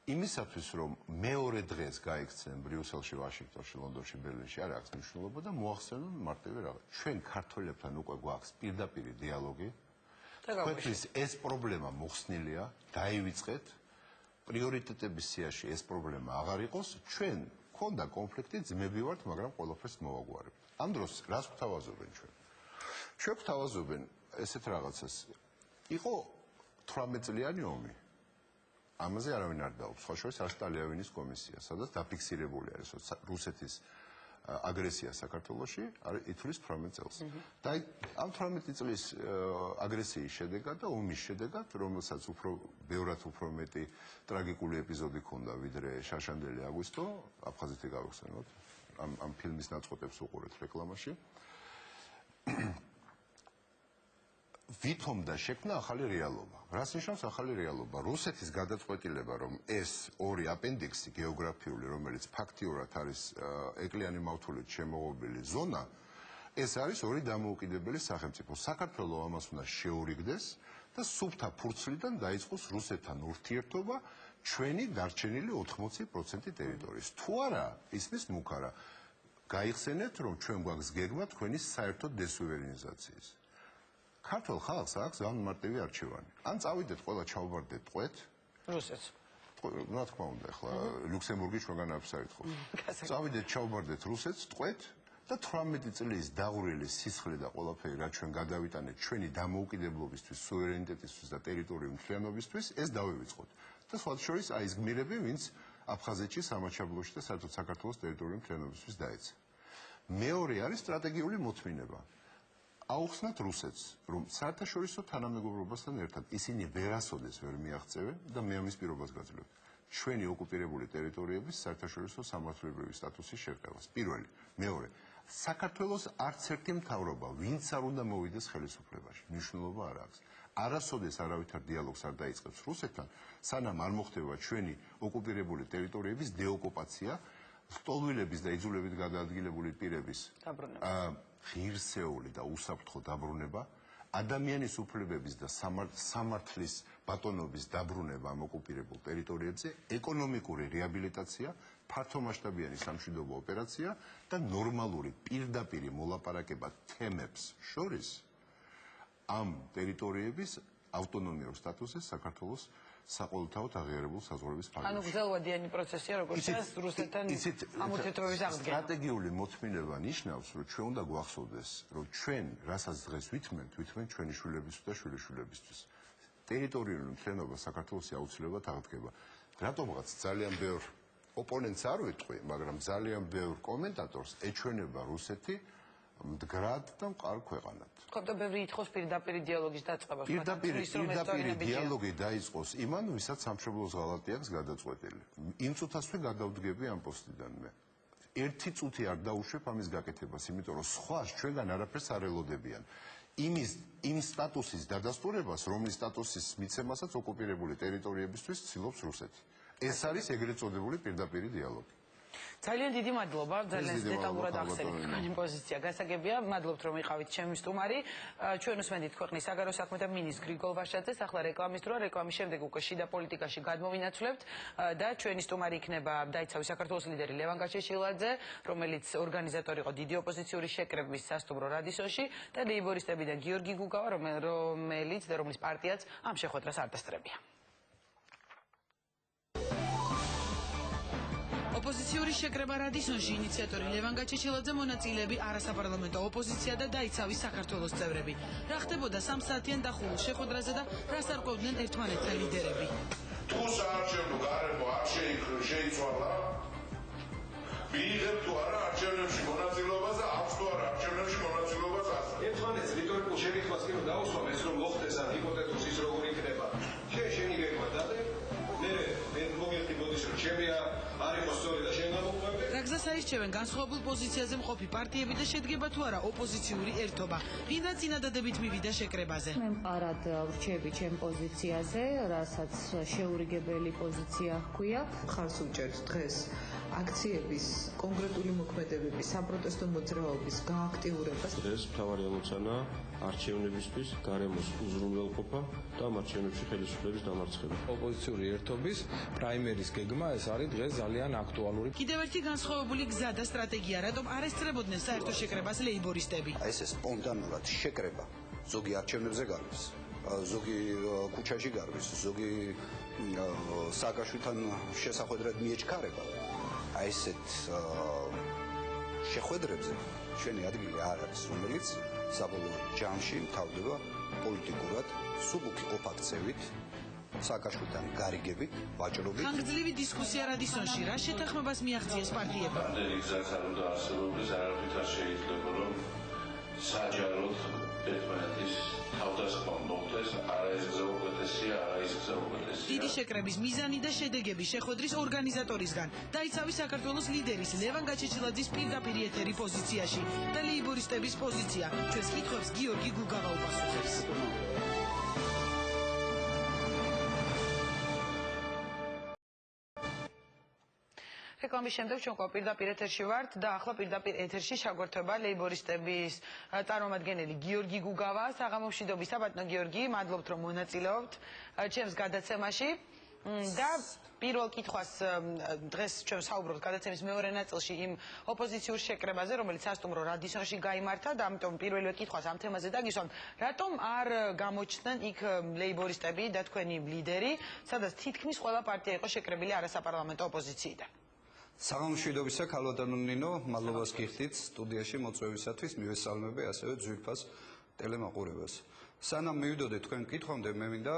იმისათვის, რომ მეორე დღეს გაიქცნენ ბრიუსელში, ვაშინგტონში, ლონდონში, ბერლინში, არ აქვს მნიშვნელობა და მოახსენონ მარტივი რაღაც. ჩვენ ქართველებთან უკვე გვაქვს პირდაპირი დიალოგი. ქვეყნის ეს პრობლემა მოხსნილია, დაივიწყეთ პრიორიტეტების სიაში ეს პრობლემა აღარ იყოს, ჩვენ ქონდა კონფლიქტი, ძმები ვართ, მაგრამ ყველაფერს მოვაგვარებთ. ამ დროს რას გვთავაზობენ ჩვენ? ჩვენ გვთავაზობენ ესეთ რაღაცას. იყო 18 წლიანი ომი. ამაზე არავინ არ დაობს, სხვა შორის არის სტალიანის კომისია, სადაც დაფიქსირებული არის რუსეთის აგრესია საქართველოში, ითვლის 18 წელს. და ამ 18 წლის აგრესიის შედეგად და ომის შედეგად, რომელსაც ბევრად უფრო მეტი ტრაგიკული ეპიზოდი ჰქონდა, ვიდრე შაშანდელი აგვისტო, აფხაზეთი გავიხსენოთ, ამ ფილმის ნაწყვეტებს უყურეთ რეკლამაში. ვითომ და შექმნა ახალი რეალობა. რას ნიშნავს ახალი რეალობა? რუსეთის გადაწყვეტილება, რომ ეს ორი აპენდიქსი გეოგრაფიული, რომელიც ფაქტიურად არის ეკლიანი მავთულით შემოღობილი ზონა, ეს არის ორი დამოუკიდებელი სახელმწიფო. საქართველოს ამას უნდა შეურიგდეს და სუფთა ფურცლიდან დაიწყოს რუსეთთან ურთიერთობა ჩვენი დარჩენილი 80% ტერიტორიის. თუ არა, ისმის მუქარა. გაიხსენეთ, რომ ჩვენ გვაქვს გეგმა თქვენი საერთო დესუვერენიზაციის. ქართულ ხალხს აქვს განმარტივი არჩევანი. ან წავიდეთ ყველა ჩავბარდეთ ტყვეთ. რუსეთს. რა თქმა უნდა, ახლა ლუქსემბურგი ჩვენგან აქვს საერთოდ. წავიდეთ ჩავბარდეთ რუსეთს ტყვეთ და 18 წლის დაღვრილი სისხლი და ყველაფერი რა ჩვენ გადავიტანეთ ჩვენი დამოუკიდებლობისთვის, სუვერენიტეტისთვის და ტერიტორიული მთლიანობისთვის, ეს დავივიწყოთ. და სხვა შორის აი ეს გმირები, ვინც აფხაზეთში, სამაჩაბლოში და საერთოდ საქართველოს ტერიტორიული მთლიანობისთვის დაეცა. მეორე არის სტრატეგიული მოთმინება. აუხსნათ რუსეთს, რომ საერთაშორისო თანამეგობრობასთან ერთად ისინი ვერასოდეს ვერ მიაღწევენ და მე ამის პირობას გაძლევთ. ჩვენი ოკუპირებული ტერიტორიების საერთაშორისო სამართლებრივი სტატუსის შერყევას. პირველი, მეორე, საქართველოს არც ერთი მთავრობა, ვინც არ უნდა მოვიდეს ხელისუფლებაში, მნიშვნელობა არ აქვს. არასოდეს არავითარ დიალოგს არ დაიწყებს რუსეთთან, სანამ არ მოხდება ჩვენი ოკუპირებული ტერიტორიების დეოკუპაცია, სტოლვილების და იძულებით გადაადგილებული პირების ღირსეული და უსაფრთხო დაბრუნება, ადამიანის უფლებების და სამართლის ბატონობის დაბრუნება ამ ოკუპირებულ ტერიტორიებზე, ეკონომიკური რეაბილიტაცია, ფართომასშტაბიანი სამშვიდობო ოპერაცია და ნორმალური პირდაპირი მოლაპარაკება თემებს შორის ამ ტერიტორიების ავტონომიურ სტატუსის საქართველოს საყოველთაოდ აღიარებულ საზღვრების ფარგლებში. ანუ გრძელვადიანი პროცესია, როგორც წესი, რუსეთთან ამ ურთიერთობების აღდგენა. სტრატეგიული მოთმინება ნიშნავს, რომ ჩვენ უნდა გვახსოვდეს, რომ ჩვენ, რასაც დღეს ვითმენთ ჩვენი შვილებისთვის და შვილიშვილებისთვის. ტერიტორიული მთლიანობა საქართველოსი აუცილებლად აღდგება. რატომღაც ძალიან ბევრ ოპონენტს არ ვიტყვი, მაგრამ ძალიან ბევრ კომენტატორს ეჩვენება რუსეთი მდგრად და მყარ ქვეყანად. ხო და ბევრი ითხოვს პირდაპირ დიალოგის დაწყებას. პირდაპირ დიალოგი დაიწყოს იმან, ვისაც სამშობლოს ღალატი აქვს გადაწყვეტილი. იმ წუთასვე გადავდგები ამ პოსტიდან მე. ერთი წუთი არ დაუშვებ ამის გაკეთებას, იმიტომ რომ სხვა ჩვენგან არაფერს არ ელოდებიან. იმ სტატუსის დადასტურებას, რომლის სტატუსის მიცემასაც ოკუპირებული ტერიტორიებისთვის ცდილობს რუსეთი. ეს არის ეგრეთ წოდებული პირდაპირი დიალოგი. ძალიან დიდი მადლობა, ძალიან დეტალურად ახსენეთ თქვენი პოზიცია. გასაგებია, მადლობთ რომ იყავით ჩემი სტუმარი. ჩვენ უსმენთ ქვეყნის საგარეო საქმეთა მინისტრ გრიგოლ ვაშაძეს. ახლა რეკლამის დროა, რეკლამის შემდეგ უკვე შიდა პოლიტიკაში გადმოვინაცვლებთ და ჩვენი სტუმარი იქნება დაიცავი საქართველოს ლიდერი ლევან გაჩეჩილაძე, რომელიც ორგანიზატორი იყო დიდი ოპოზიციური შეკრების სასტუმრო რადისოში და ლეიბორისტებიდან გიორგი გუგავა, რომლის პარტიაც ამ შეხვედრას არ დასწრებია. ოპოზიციური შეკრება რადისონში ინიციატორი ლევან გაჩეჩილაძე, მონაწილეები არასაპარლამენტო ოპოზიცია და დაიცავის საქართველოს წევრები. რა ხდებოდა 3 საათიან დახურულ შეხვედრაზე და რას არკვევდნენ ერთმანეთთან ლიდერები. თუ საარჩევნო გარემო არ შეიცვალა, მიიღებ თუ არა არჩევნებში მონაწილეობას და აქვს თუ არა არჩევნებში მონაწილეობას ასწავლ. ერთმანეთს რიტორიკულ შეკითხვას კი რომ დაუსვამ, ეს რომ მოხდეს ან ჰიპოთეტურს ის როგორ იქნება. შენი გეგმა დადე, მე მოგიხდი მოდის რომ ჩემია არ იყოს სწორი და შენ გამოყვები. რა გზას აირჩევენ განსხვავებულ პოზიციაზე მყოფი პარტიები და შედგება თუ არა ოპოზიციური ერთობა. ვინდა წინადადებით მივიდა შეკრებაზე. მე მყარად ვრჩები ჩემ პოზიციაზე, რასაც შეურიგებელი პოზიცია ჰქვია. ხარს უჭერთ დღეს აქციების კონკრეტული მოქმედებების, საპროტესტო მოძრაობის გააქტიურებას. დღეს მთავარი ამოცანა არჩევნებისთვის გარემოს უზრუნველყოფა და ამ არჩევნებში ხელისუფლების დამარცხება. ოპოზიციური ერთობის პრაიმერის გეგმა ეს არის დღეს ძალიან აქტუალური. კიდევ ერთი განსხვავებული გზა და სტრატეგია, რატომ არ ესწრებოდნენ საერთო შეკრებას ლეიბორისტები. ეს სპონტანურად შეკრება ზოგი არჩევნებზე გარბის, ზოგი ქუჩაში გარბის, ზოგი სააკაშვილთან შესახვედრად მიეჩქარება, აი ესეთ შეხვედრებზე ჩვენი ადგილი არ არის, რომელიც საბოლოო ჯამში მთავრდება პოლიტიკურად სუბუქი ყოფაქცევით, სააკაშვილთან გარიგებით, ვაჭრობით. ხანგრძლივი დისკუსია რადისონში რა შეთანხმებას მიაღწიეს პარტიებმა? ამდენი გზაც არ უნდა არსებობდეს, არაფრით არ შეიძლება, რომ საჯაროდ ერთმანეთის თავდასხმა მოხდეს, არა ეს გზა უკეთესია, არა ის გზა უკეთესია. დიდი შეკრების მიზანი და შედეგები შეხვედრის ორგანიზატორისგან დაიცავი საქართველოს ლიდერის ლევან გაჩეჩილაძის პირდაპირ ეთერი პოზიციაში და ლეიბორისტების პოზიცია. ჩვენს კითხვებს გიორგი გუგავა უპასუხებს. რეკლამის შემდეგ ჩვენ ყო პირდაპირ ეთერში ვართ და ახლა პირდაპირ ეთერში შეგვერთვება ლეიბორისტების წარმომადგენელი გიორგი გუგავა. საღამომშვიდობის საბატონო გიორგი, მადლობთ რომ მონაწილეობთ ჩემს გადაცემაში და პირველ კითხვას დღეს ჩვენ საუბრობთ გადაცემის მეორე ნაწილში იმ ოპოზიციურ შეკრებაზე, რომელიც სასტუმრო რადისონში გაიმართა და ამიტომ პირველივე კითხვას ამ თემაზე დაგისვამთ. რატომ არ გამოჩნდნენ იქ ლეიბორისტები და თქვენი ლიდერი, სადაც თითქმის ყველა პარტია იყო შეკრებილი არასაპარლამენტო ოპოზიციიდან? საღამომშვიდობისა, ქალბატონო ნინო, მადლობას გიხდით სტუდიაში მოწვევისათვის, მივესალმები ასევე ძვირფას ტელემაყურებას. სანამ მივიდოდე თქვენ კითხვამდე, მე მინდა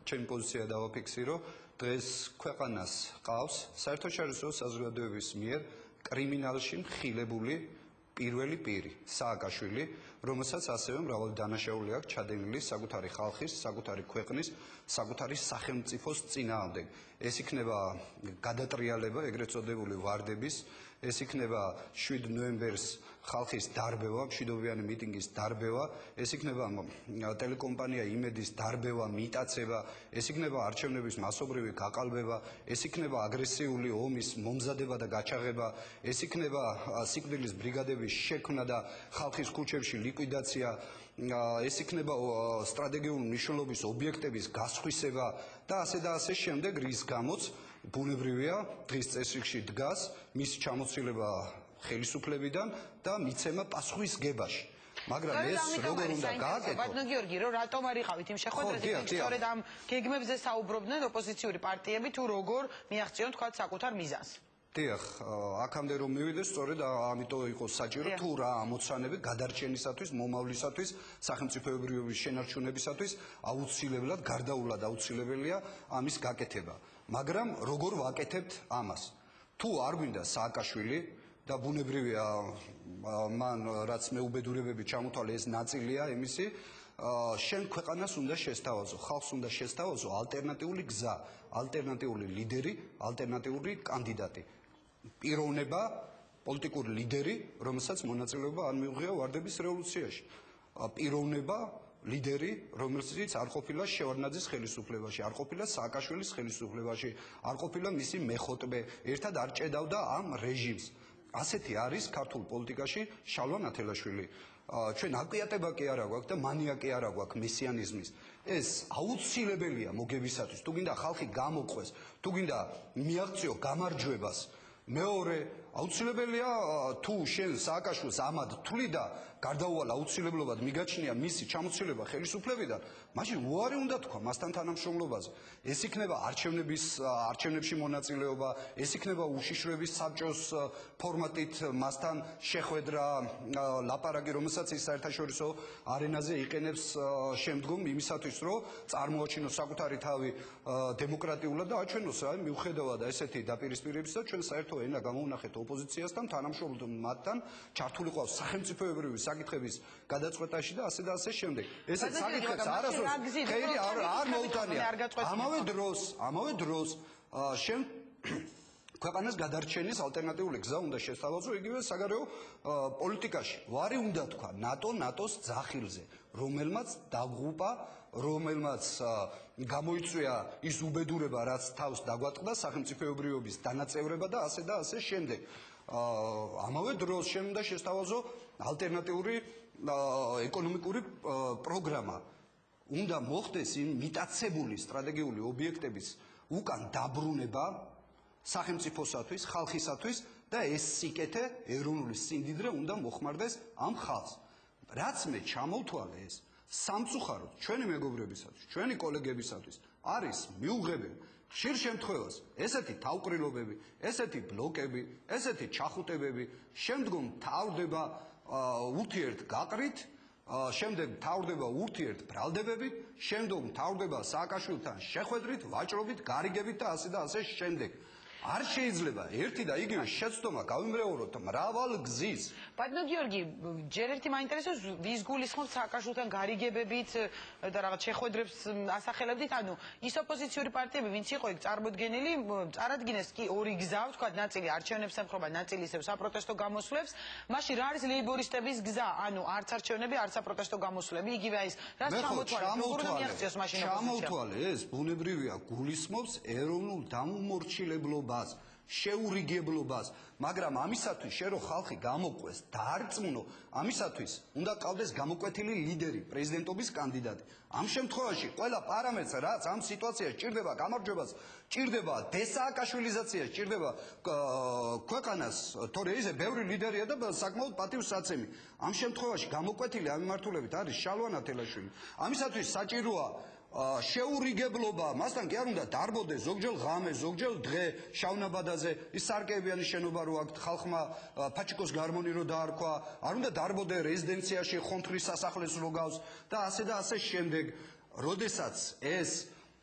ჩემი პოზიცია დავაფიქსირო. დღეს ქვეყანას ყავს საერთაშორისო საზოგადოების მიერ კრიმინალში მხილებული პირველი პირი, სააკაშვილი, რომელსაც ასევე მრავალი დანაშაული აქვს ჩადენილი საკუთარი ხალხის, საკუთარი ქვეყნის, საკუთარი სახელმწიფოს წინააღმდეგ. ეს იქნება გადატრიალება, ეგრეთ წოდებული ვარდების, ეს იქნება 7 ნოემბერს ხალხის დარბევა, მშვიდობიანი მიტინგის დარბევა, ეს იქნება ტელეკომპანია იმედის დარბევა, მიტაცება, ეს იქნება არჩევნების მასობრივი გაყალბება, ეს იქნება აგრესიული ომის მომზადება და გაჩაღება, ეს იქნება სიკვდილის ბრიგადების შექმნა და ხალხის ქუჩებში ლიკვიდაცია, ეს იქნება სტრატეგიული მნიშვნელობის ობიექტების გასხვისება და ასე შემდეგ, რის გამოც ბუნებრივია დღის წესრიგში დგას მის ჩამოცილება ხელისუფლებიდან და მიცემა პასუხისგებაში. მაგრამ ეს როგორ უნდა გააკეთო? ბატონო გიორგი, რომ რატომ არ იყავით იმ შეხვედრაზე, სწორედ ამ გეგმებზე საუბრობდნენ ოპოზიციური პარტიები თუ როგორ მიაღწიონ თქვა საკუთარ მიზანს? დიახ, აქამდე რომ მივიდე, სწორედ ამიტომ იყო საჭირო თუ რა ამოცანები გადარჩენისათვის, მომავლისათვის, სახელმწიფოებრიობის შენარჩუნებისათვის აუცილებლად, გარდაულად აუცილებელია ამის გაკეთება. მაგრამ როგორ ვაკეთებთ ამას? თუ არ გვინდა სააკაშვილი და ბუნებრივია მან რაც მეუბედურებები ჩამოთვალე ეს ნაწილია ემისი, შენ ქვეყანას უნდა შესთავაზო, ხალხს უნდა შესთავაზო ალტერნატიული გზა, ალტერნატიული ლიდერი, ალტერნატიული კანდიდატი. პიროვნება, პოლიტიკური ლიდერი, რომელსაც მონაწილეობა არ მიუღია ვარდების რევოლუციაში. პიროვნება, ლიდერი, რომელსაც არ ყოფილა შევარდნაძის ხელისუფლებაში, არ ყოფილა სააკაშვილის ხელისუფლებაში, არ ყოფილა მისი მეხოტბე, ერთად არ ჭედავდა ამ რეჟიმს. ასეთი არის ქართულ პოლიტიკაში შალვა ნათელაშვილი. ჩვენ აკვიატება კი არა გვაქვს და მანია კი არა გვაქვს მესიანიზმის. ეს აუცილებელია მოგებისათვის, თუ გინდა ხალხი გამოყვეს, თუ გინდა მიაღწიო გამარჯვებას. მეორე აუცილებელია თუ შენ სააკაშვილს ამად თვლი და გარდაუვალ აუცილებლობად მიგაჩნია მისი ჩამოცილება ხელისუფლებიდან, მაშინ უარი უნდა თქვა მასთან თანამშრომლობაზე. ეს იქნება არჩევნებში მონაწილეობა, ეს იქნება უშიშროების საბჭოს ფორმატით მასთან შეხვედრა, ლაპარაკი, რომელსაც ის საერთაშორისო არენაზე იყენებს შემდგომ იმისათვის, რომ წარმოაჩინოს საკუთარი თავი დემოკრატიულად და აჩვენოს რა მიუხედავად ესეთი დაპირისპირებისა, ჩვენ საერთო ენა გამოვნახეთ ოპოზიციასთან, თანამშრომლობთ მათთან, ჩართული ყავს სახელმწიფოებრივი საკითხების გადაწყვეტაში და ასე შემდეგ. ესეთ საკითხებს არასდროს ხელი არ მოუტანია. ამავე დროს შენ ქვეყანას გადარჩენის ალტერნატიული გზა უნდა შესთავაზო იგივე საგარეო პოლიტიკაში. ვარი უნდა თქვა ნატოს ძახილზე, რომელმაც დაღუპა, რომელმაც გამოიწვია ის უბედურება, რაც თავს დაგვატყდა სახელმწიფოებრიობის დანაწევრება და ასე შემდეგ. ამავე დროს შენ უნდა შესთავაზო ალტერნატიული ეკონომიკური პროგრამა. უნდა მოხდეს იმ მიტაცებული სტრატეგიული ობიექტების უკან დაბრუნება სახელმწიფოსათვის, ხალხისათვის და ეს სიკეთე, ეროვნული სიმდიდრე უნდა მოხმარდეს ამ ხალხს. რაც მე ჩამოვთვალე ეს სამწუხაროდ ჩვენი მეგობრებისათვის, ჩვენი კოლეგებისათვის არის მიუღებელი. ხშირ შემთხვევას ესეთი თავყრილობები, ესეთი ბლოკები, ესეთი ჩახუტებები შემდგომ თავდება ურთიერთ გაყრით, შემდეგ თავდება ურთიერთ ბრალდებებით, შემდგომ თავდება სააკაშვილთან შეხვედრით, ვაჭრობით, გარიგებით და ასე შემდეგ. არ შეიძლება ერთი და იგივე შეცდომა გავიმრევროთ მრავალ გზის. ბატონო გიორგი, ჯერ ერთი მაინტერესებს ვის გულისხმობთ სააკაშვილთან გარიგებებით და რაღაც შეხვედრებს ასახელებდით, ანუ ის ოპოზიციური პარტიები, ვინც იყო იქ წარმოდგენილი, წარადგინეს კი ორი გზა, ვთქვათ, ნაწილი არჩევნებს ემხრობა, ნაწილი ისევ საპროტესტო გამოსვლებს. მაშინ რა არის ლეიბორისტების გზა? ანუ არც არჩევნები, არც საპროტესტო გამოსვლები, იგივე ის რაც ჩამოთვალეთ, როგორ უნდა მიაღწიოს მაშინ ოპოზიცია? ჩამოთვალე ეს ბუნებრივია გულისხმობს ეროვნულ დამუმორჩილებლობას, შეურიგებლობას, მაგრამ ამისათვის შენ რო ხალხი გამოყვეს, დაარწმუნო, ამისათვის უნდა ყავდეს გამოკვეთილი ლიდერი, პრეზიდენტობის კანდიდატი. ამ შემთხვევაში ყველა პარამეტრს, რაც ამ სიტუაციაში ჭირდება გამარჯვებას, ჭირდება დესააკაშვილიზაციას, ჭირდება ქვეყანას, თორე ისე ბევრი ლიდერია და საკმაოდ პატივსაცემი. ამ შემთხვევაში გამოკვეთილი ამ მიმართულებით არის შალვა თელაშვილი. ამისათვის საჭიროა შეურიგებლობა, მასთან კი არ უნდა დარბოდეს ზოგჯერ ღამე, ზოგჯერ დღე, შავნაბადაზე, ის სარკეებიანი შენობა რო აქვს, ხალხმა ფაჩიკოს გარმონი რო დაარქვა, არ უნდა დარბოდე რეზიდენციაში, ხონთრის სასახლეს რო გავს და ასე შემდეგ. როდესაც ეს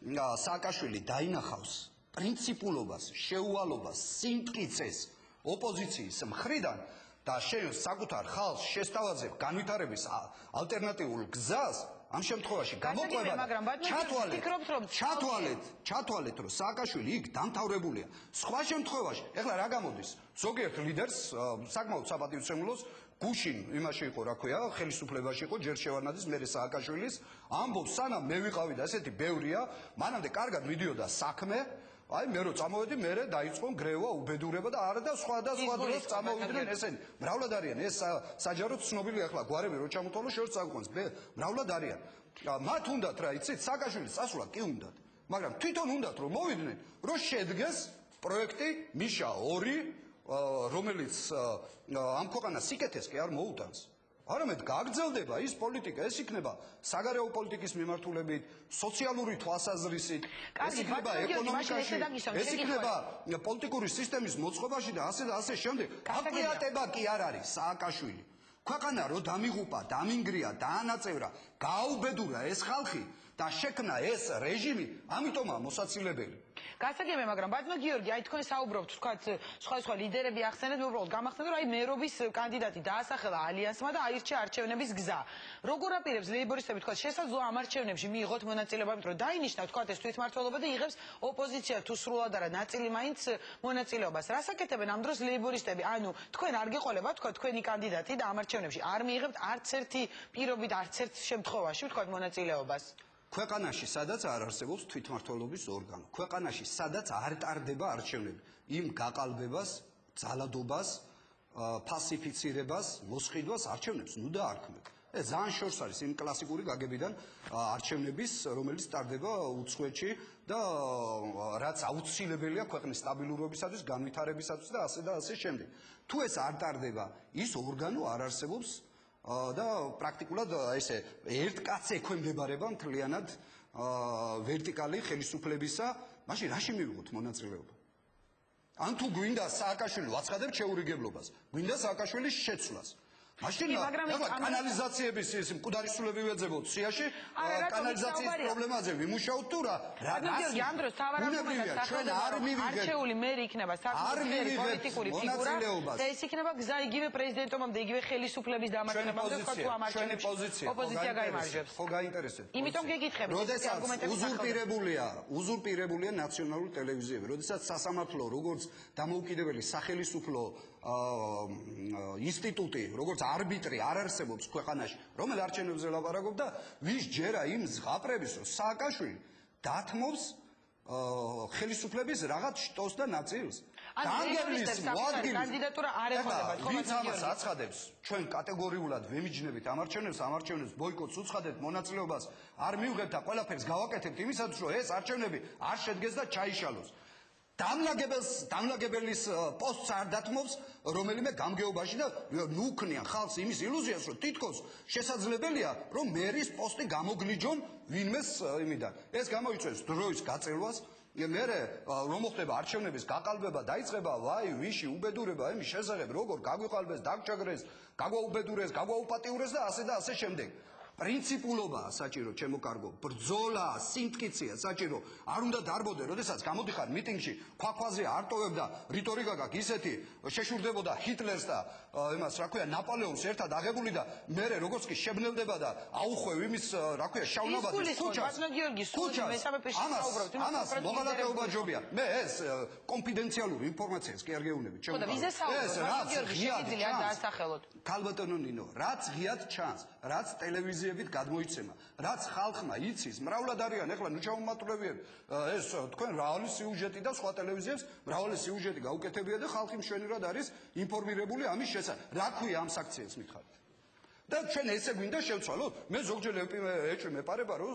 სააკაშვილი დაინახავს პრინციპულობას, შეუვალობას, სიმტკიცეს ოპოზიციის მხრიდან და შენ საკუთარ ხალხს შესთავაზებ განვითარების ალტერნატიულ გზას, ამ შემთხვევაში გამოყვება ჩათვალეთ რომ სააკაშვილი იქ დამთავრებულია. სხვა შემთხვევაში ეხლა რა გამოდის? ზოგიერთ ლიდერს საკმაოდ საპატივცემულოს გუშინ იმაში იყო, რა ქვია, ხელისუფლებაში იყო ჯერ შევარნაძის, მერე სააკაშვილის, ამბობს სანამ მე ვიყავი და ესეთი ბევრია, მანამდე კარგად მიდიოდა საქმე, აი მე რო წამოვედი, მერე დაიწყო გრევა, უბედურება და არა და სხვა დროს წამოვიდნენ ესენი. მრავლად არიან, ეს საჯაროდ ცნობილი ახლა გვარები რო ჩამოთვალო, შორს წაგვყვანს, მრავლად არიან. მათ უნდათ რა იცით, სააკაშვილის წასვლა კი უნდათ, მაგრამ თვითონ უნდათ რომ მოვიდნენ, რომ შედგეს პროექტი მიშა 2, რომელიც ამ ქვეყანას სიკეთეს კი არ მოუტანს. არამედ გაგრძელდება ის პოლიტიკა, ეს იქნება საგარეო პოლიტიკის მიმართულებით, სოციალური თვალსაზრისით, ეს იქნება ეკონომიკაში, ეს იქნება პოლიტიკური სისტემის მოწყობაში და ასე შემდეგ. აპრიატება კი არ არის სააკაშვილი. ქვეყანა რო დამიღუპა, დამინგრია, დაანაწევრა, გააუბედურა ეს ხალხი და შექმნა ეს რეჟიმი, ამიტომაა მოსაცილებელი. გასაგებია, მაგრამ ბატონო გიორგი, აი თქვენ საუბრობთ, თქვათ, სხვა ლიდერები ახსენეთ, მე უბრალოდ გამახსენე, რომ აი მერობის კანდიდატი დაასახელა ალიანსმა და აირჩა არჩევნების გზა. როგორ აპირებს ლეიბორისტები, თქვათ, შესაძლოა ამ არჩევნებში მიიღოთ მონაწილეობა, იმიტომ რომ დაინიშნა, თქვათ, ეს თვითმმართველობა და იღებს ოპოზიცია თუ სრულად არა ნაწილი მაინც მონაწილეობას. რას აკეთებენ ამ დროს ლეიბორისტები? ანუ თქვენ არ გეყოლება, თქვათ, თქვენი კანდიდატი და ამ არჩევნებში არ მიიღებთ არც ერთი პირობით, არც ერთ შემთხვევაში, თქვათ, მონაწილეობას. ქვეყანაში სადაც არ არსებობს თვითმმართველობის ორგანო, ქვეყანაში სადაც არ ტარდება არჩევნები, იმ გაყალბებას, ძალადობას, ფალსიფიცირებას, მოსყიდვას არჩევნებს ნუ დაარქმევთ. ეს ძალიან შორს არის იმ კლასიკური გაგებიდან არჩევნების, რომელიც ტარდება უცხოეთში და რაც აუცილებელია ქვეყნის სტაბილურობისათვის, განვითარებისათვის და ასე შემდეგ. თუ ეს არ ტარდება, ის ორგანო არ არსებობს და პრაქტიკულად ესე ერთ კაცს ექვემდებარება მთლიანად ვერტიკალი ხელისუფლებისა, მაშინ რაში მივიღოთ მონაწილეობა? ან თუ გვინდა სააკაშვილი ვაცხადებთ შეურიგებლობას, გვინდა სააკაშვილის შეცვლას. მაშინ კანალიზაციების ის მკვდარი სულები ვეძებოთ სიაში, კანალიზაციის პრობლემაზე ვიმუშაოთ თუ რა? გიორგი, ამ დროს ჩვენ არ მივიღეთ. არჩეული მერი იქნება საკუთარი პოლიტიკური ფიგურა და ეს იქნება გზა იგივე პრეზიდენტობამდე, იგივე ხელისუფლების დამარცხებამდე, თქვა თუ ამ არჩევნებში ოპოზიცია გაიმარჯვებს. ხო გაინტერესებს. იმიტომ გეკითხებით, ეს არგუმენტები უზურპირებულია ნაციონალური ტელევიზიები, როდესაც სასამართლო როგორც დამოუკიდებელი სახელისუფლო ინსტიტუტი, როგორც არბიტრი არ არსებობს ქვეყანაში, რომელ არჩევნებზე ლაპარაკობ და ვის ჯერა იმ ზღაპრების, რომ სააკაშვილი დათმობს ხელისუფლების რაღაც შტოს და ნაწილს. დაანგერლის კანდიდატურა არ ეხმარება, ხო? ვინც ამას აცხადებს, ჩვენ კატეგორიულად ვემიჯნებით ამ არჩევნებს ბოიკოტს უცხადებთ, მონაწილეობას არ მივიღებთ და ყველაფერს გავაკეთებთ იმისათვის, რომ ეს არჩევნები არ შედგეს და ჩაიშალოს. დამლაგებელის პოსტს არ დათმობს რომელიმე გამგეობაში და ნუქნიან ხალხს იმის ილუზიას, რომ თითქოს შესაძლებელია, რომ მერის პოსტი გამოგლიჯონ ვინმეს იმიდან. ეს გამოიწვევს დროის გაწევას, მერე რომ მოხდება არჩევნების გაყალბება, დაიწყება ვაი, ვიში, უბედურება იმის შესახებ, როგორ გაგვიყალბეს, დაგჭაგრეს, გაგვაუბედურეს, გაგვაუპატიურეს და ასე შემდეგ. პრინციპულობაა საჭირო, ჩემო კარგო, ბრძოლა, სიმტკიცეა საჭირო. არ უნდა დარბოდე, როდესაც გამოდიხარ მიტინგში, ქვაქვაზე არტოვებ და რიტორიკა გაქვს ისეთი, შეშურდებოდა ჰიტლერს და იმას, რა ქვია, ნაპოლეონს ერთად აღებული და მერე როგორც კი შებნელდება და აუხვევ იმის, რა ქვია, შავნაბადის ქუჩას. ამას მოღალატეობა ჯობია. მე ეს კონფიდენციალური ინფორმაციას კი არ გეუბნები, ჩემო კარგო. ეს რაც ღიად დაასახელოთ. ქალბატონო ნინო, რაც ღიად ჩანს, რაც ტელევიზიებით გადმოიცემა, რაც ხალხმა იცის, მრავლად არიან ეხლა ნუ ჩამომატულებიები, ეს თქვენ მრავალი სიუჟეტი და სხვა ტელევიზიებს მრავალი სიუჟეტი გაუკეთებია და ხალხი მშვენივრად არის ინფორმირებული ამის შესახებ. რა ქვია ამ საქციელს მითხარით? და ჩვენ ესე გვინდა შევცვალოთ? მე ზოგჯერ ეჭვი მეპარება, რომ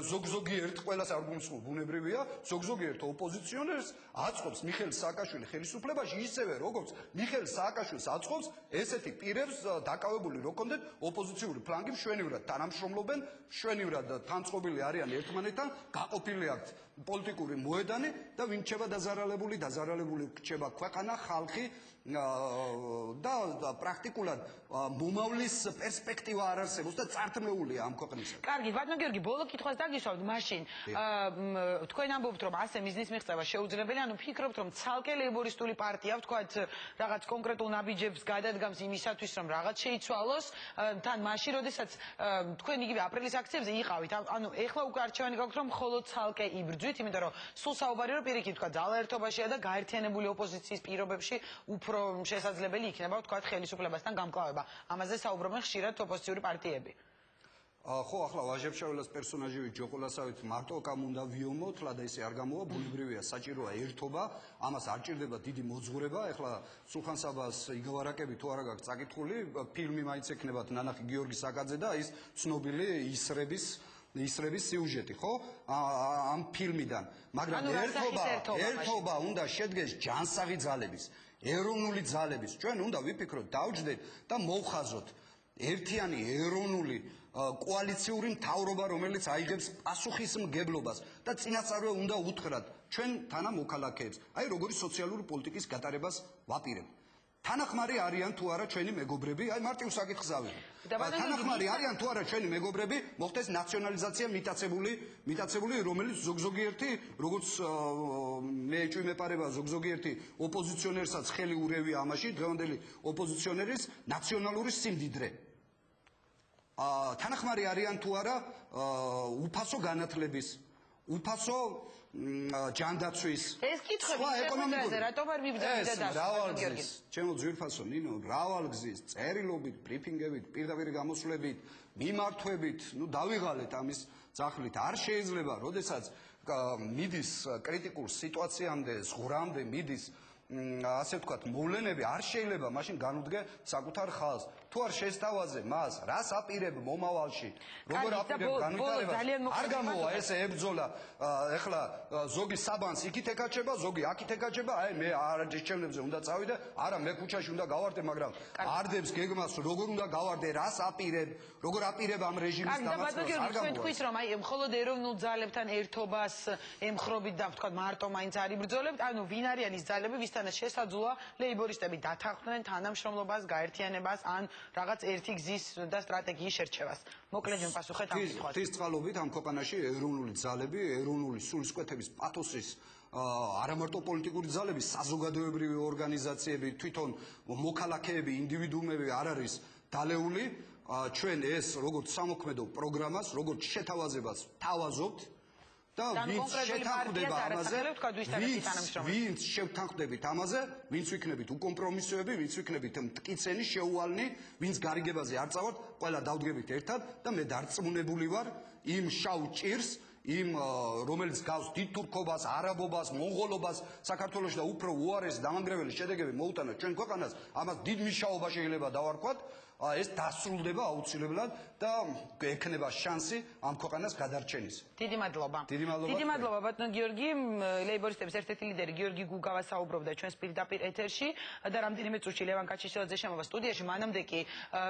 ზოგ-ზოგიერთ ყველას არ გულისხმობ, ბუნებრივია, ზოგ-ზოგიერთ ოპოზიციონერს აწყობს მიხეილ სააკაშვილი ხელისუფლებაში ისევე, როგორც მიხეილ სააკაშვილს აწყობს ესეთი პირებს დაკავებული რო კონდეთ ოპოზიციური ფლანგი მშვენივრად თანამშრომლობენ, მშვენივრად თანწყობილი არიან ერთმანეთთან, გაყოფილი აქვთ პოლიტიკური მოედანი და ვინ რჩება დაზარალებული რჩება ქვეყანა, ხალხი და პრაქტიკულად მომავლის პერსპექტივა არ არსებობს და წართმეულია ამ ქვეყნისა. კარგი, ბატონო გიორგი, ბოლო კითხვას დაგისვამთ, მაშინ თქვენ ამბობთ, რომ ასე მიზნის მიღწევა შეუძლებელი, ანუ ფიქრობთ, რომ ცალკე ლეიბორისტული პარტია, ვთქვათ, რაღაც კონკრეტულ ნაბიჯებს გადადგამს იმისათვის, რომ რაღაც შეიცვალოს, თან მაშინ, როდესაც თქვენ იგივე აპრილის აქციებზე იყავით, ანუ ეხლა უკვე არჩევანი გაქვთ, რომ მხოლოდ ცალკე იბრძვით, იმიტომ რომ სულ საუბარი რომ პირიქით, ვთქვათ, ძალა ერთობაშია და გაერთიანებული ოპოზიციის პირობებში უფრო შესაძლებელი იქნება, ვთქვათ, ხელისუფლებასთან გამკლავება. ამაზე საუბრობენ ხშირად ოპოზიციური პარტიები. ხო, ახლა ვაჟებშაველას პერსონაჟივით ჯოყოლასავით მარტო კამ უნდა ვიომოთ, და ისე არ გამოვა, ბუნებრივია, საჭიროა ერთობა, ამას არ ჭირდება დიდი მოძღვრება, ახლა სულხან-საბას იგავარაკები თუ არა გაქვს წაკითხული, ფილმი მაინც ექნებათ ნანახი გიორგი საკაძე და ის ცნობილი ისრების სიუჟეტი, ხო? ამ ფილმიდან, მაგრამ ერთობა უნდა შედგეს ჯანსაღი ძალების, ეროვნული ძალების. ჩვენ უნდა ვიფიქროთ, დავჯდეთ და მოვხაზოთ ერთიანი ეროვნული კოალიციური მთავრობა, რომელიც აიღებს პასუხისმგებლობას და წინასწარვე უნდა უთხრათ ჩვენ თანამოქალაქეებს, აი როგორი სოციალური პოლიტიკის გატარებას ვაპირებთ. თანახმარი არიან თუ არა ჩვენი მეგობრები, აი მარტივ საკითხს ავიღე. თანახმარი არიან თუ არა ჩვენი მეგობრები, მოხდეს ნაციონალიზაცია მიტაცებული, რომელიც ზოგ-ზოგიერთი, როგორც მე ეჭვი მეპარება, ზოგ-ზოგიერთი ოპოზიციონერსაც ხელი ურევია ამაში, დღევანდელი ოპოზიციონერის ნაციონალური სიმდიდრე. თანახმარი არიან თუ არა უფასო განათლების, უფასო ჯანდაცვის, ეს კითხვები შეგვიძლია, რატომ არ მიბრძანეთ და მრავალგზის, ჩემო ძვირფასო ნინო, მრავალგზის წერილობით, ბრიფინგებით, პირდაპირ გამოსვლებით, მიმართვებით, ნუ დავიღალეთ ამის ძახლით. არ შეიძლება, როდესაც მიდის კრიტიკულ სიტუაციამდე, ზღვრამდე მიდის ასე ვთქვათ, მოვლენები, არ შეიძლება მაშინ განუდგე საკუთარ ხალხს. თუ არ შესთავაზე მას, რას აპირებ მომავალში, როგორ აპირებ განვითარებას, არ გამოვა ესე ებრძოლა, ეხლა ზოგი საბანს იქით ეკაჩება, ზოგი აქით ეკაჩება, აი მე არჩევნებზე უნდა წავიდე, არა მე ქუჩაში უნდა გავარდე, მაგრამ არდებს გეგმას როგორ უნდა გავარდე, რას აპირებ, როგორ აპირებ ამ რეჟიმის დამარცხებას, არ გამოვა. თქვენ თქვით, რომ აი მხოლოდ ეროვნულ ძალებთან ერთობას ემხრობით და ვთქვათ, მარტო მაინც არ იბრძოლებთ, ანუ ვინ არიან ის ძალები, ვისთანაც შესაძლოა ლეიბორისტები დათანხმდნენ თანამშრომლობას, გაერთიანებას ან რაღაც ერთი გზის და სტრატეგიის შერჩევას. მოკლედ მიპასუხეთ ამ კითხვას. ღვთისწყალობით ამ ქვეყანაში ეროვნული ძალები, ეროვნული სულისკვეთების პათოსის არა მარტო პოლიტიკური ძალები, საზოგადოებრივი ორგანიზაციები, თვითონ მოქალაქეები, ინდივიდუუმები არ არის დალეული. ჩვენ ეს როგორც სამოქმედო პროგრამას, როგორც შეთავაზებას თავაზობთ. და ვინც შეთანხმდება ამაზე, ვინც შევთანხმდებით ამაზე, ვინც ვიქნებით უკომპრომისოები, ვინც ვიქნებით მტკიცენი, შეუვალნი, ვინც გარიგებაზე არ წავართ, ყველა დავდგებით ერთად და მე დარწმუნებული ვარ იმ შავ ჭირს, იმ რომელიც გავს დიდ თურქობას, არაბობას, მონღოლობას საქართველოში და უფრო უარესი დამანგრეველი შედეგები მოუტანა ჩვენ ქვეყანას, ამას დიდ მიშაობა შეიძლება დავარქვათ. ეს დასრულდება აუცილებლად და ექნება შანსი ამ ქვეყანას გადარჩენის. დიდი მადლობა. დიდი მადლობა ბატონო გიორგი. ლეიბორისტების ერთ-ერთი ლიდერი გიორგი გუგავა საუბრობდა ჩვენს პირდაპირ ეთერში და რამდენიმე წუთში ლევან კაჩიჩელაძე შემოვა სტუდიაში. მანამდე კი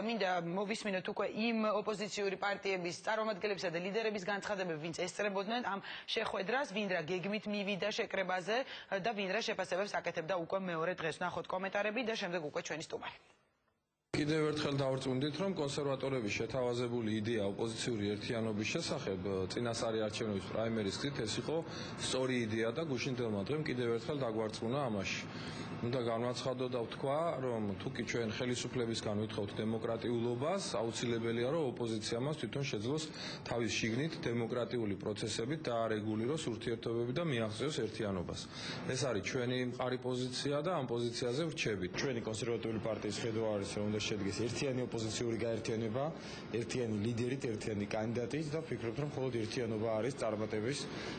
მინდა მოვისმინოთ უკვე იმ ოპოზიციური პარტიების წარმომადგენლებისა და ლიდერების განცხადებები, ვინც ესწრებოდნენ ამ შეხვედრას, ვინ რა გეგმით მივიდა შეკრებაზე და ვინ რა შეფასებებს აკეთებდა უკვე მეორე დღეს. ნახოთ კომენტარები და შემდეგ უკვე ჩვენი სტუმარი. კიდევ ერთხელ დავარწმუნდით, რომ კონსერვატორების შეთავაზებული იდეა ოპოზიციური ერთიანობის შესახებ წინასწარი არჩევნების პრაიმერის გზით ეს იყო სწორი იდეა და გუშინდელმა დღემ კიდევ ერთხელ დაგვარწმუნა ამაში. უნდა განვაცხადო და ვთქვა, რომ თუკი ჩვენ ხელისუფლებისგან ვითხოვთ დემოკრატიულობას, აუცილებელია, რომ ოპოზიცია მას თვითონ შეძლოს თავის შიგნით დემოკრატიული პროცესებით დაარეგულიროს ურთიერთობები და მიაღწიოს ერთიანობას. ეს არის ჩვენი მყარი პოზიცია და ამ პოზიციაზე ვრჩებით. ჩვენი კონსერვატიული პარტიის ხედვა არის, რომ უნდა შედგეს ერთიანი ოპოზიციური გაერთიანება, ერთიანი ლიდერით, ერთიანი კანდიდატით და ვფიქრობთ, რომ მხოლოდ ერთიანობა არის წარმატების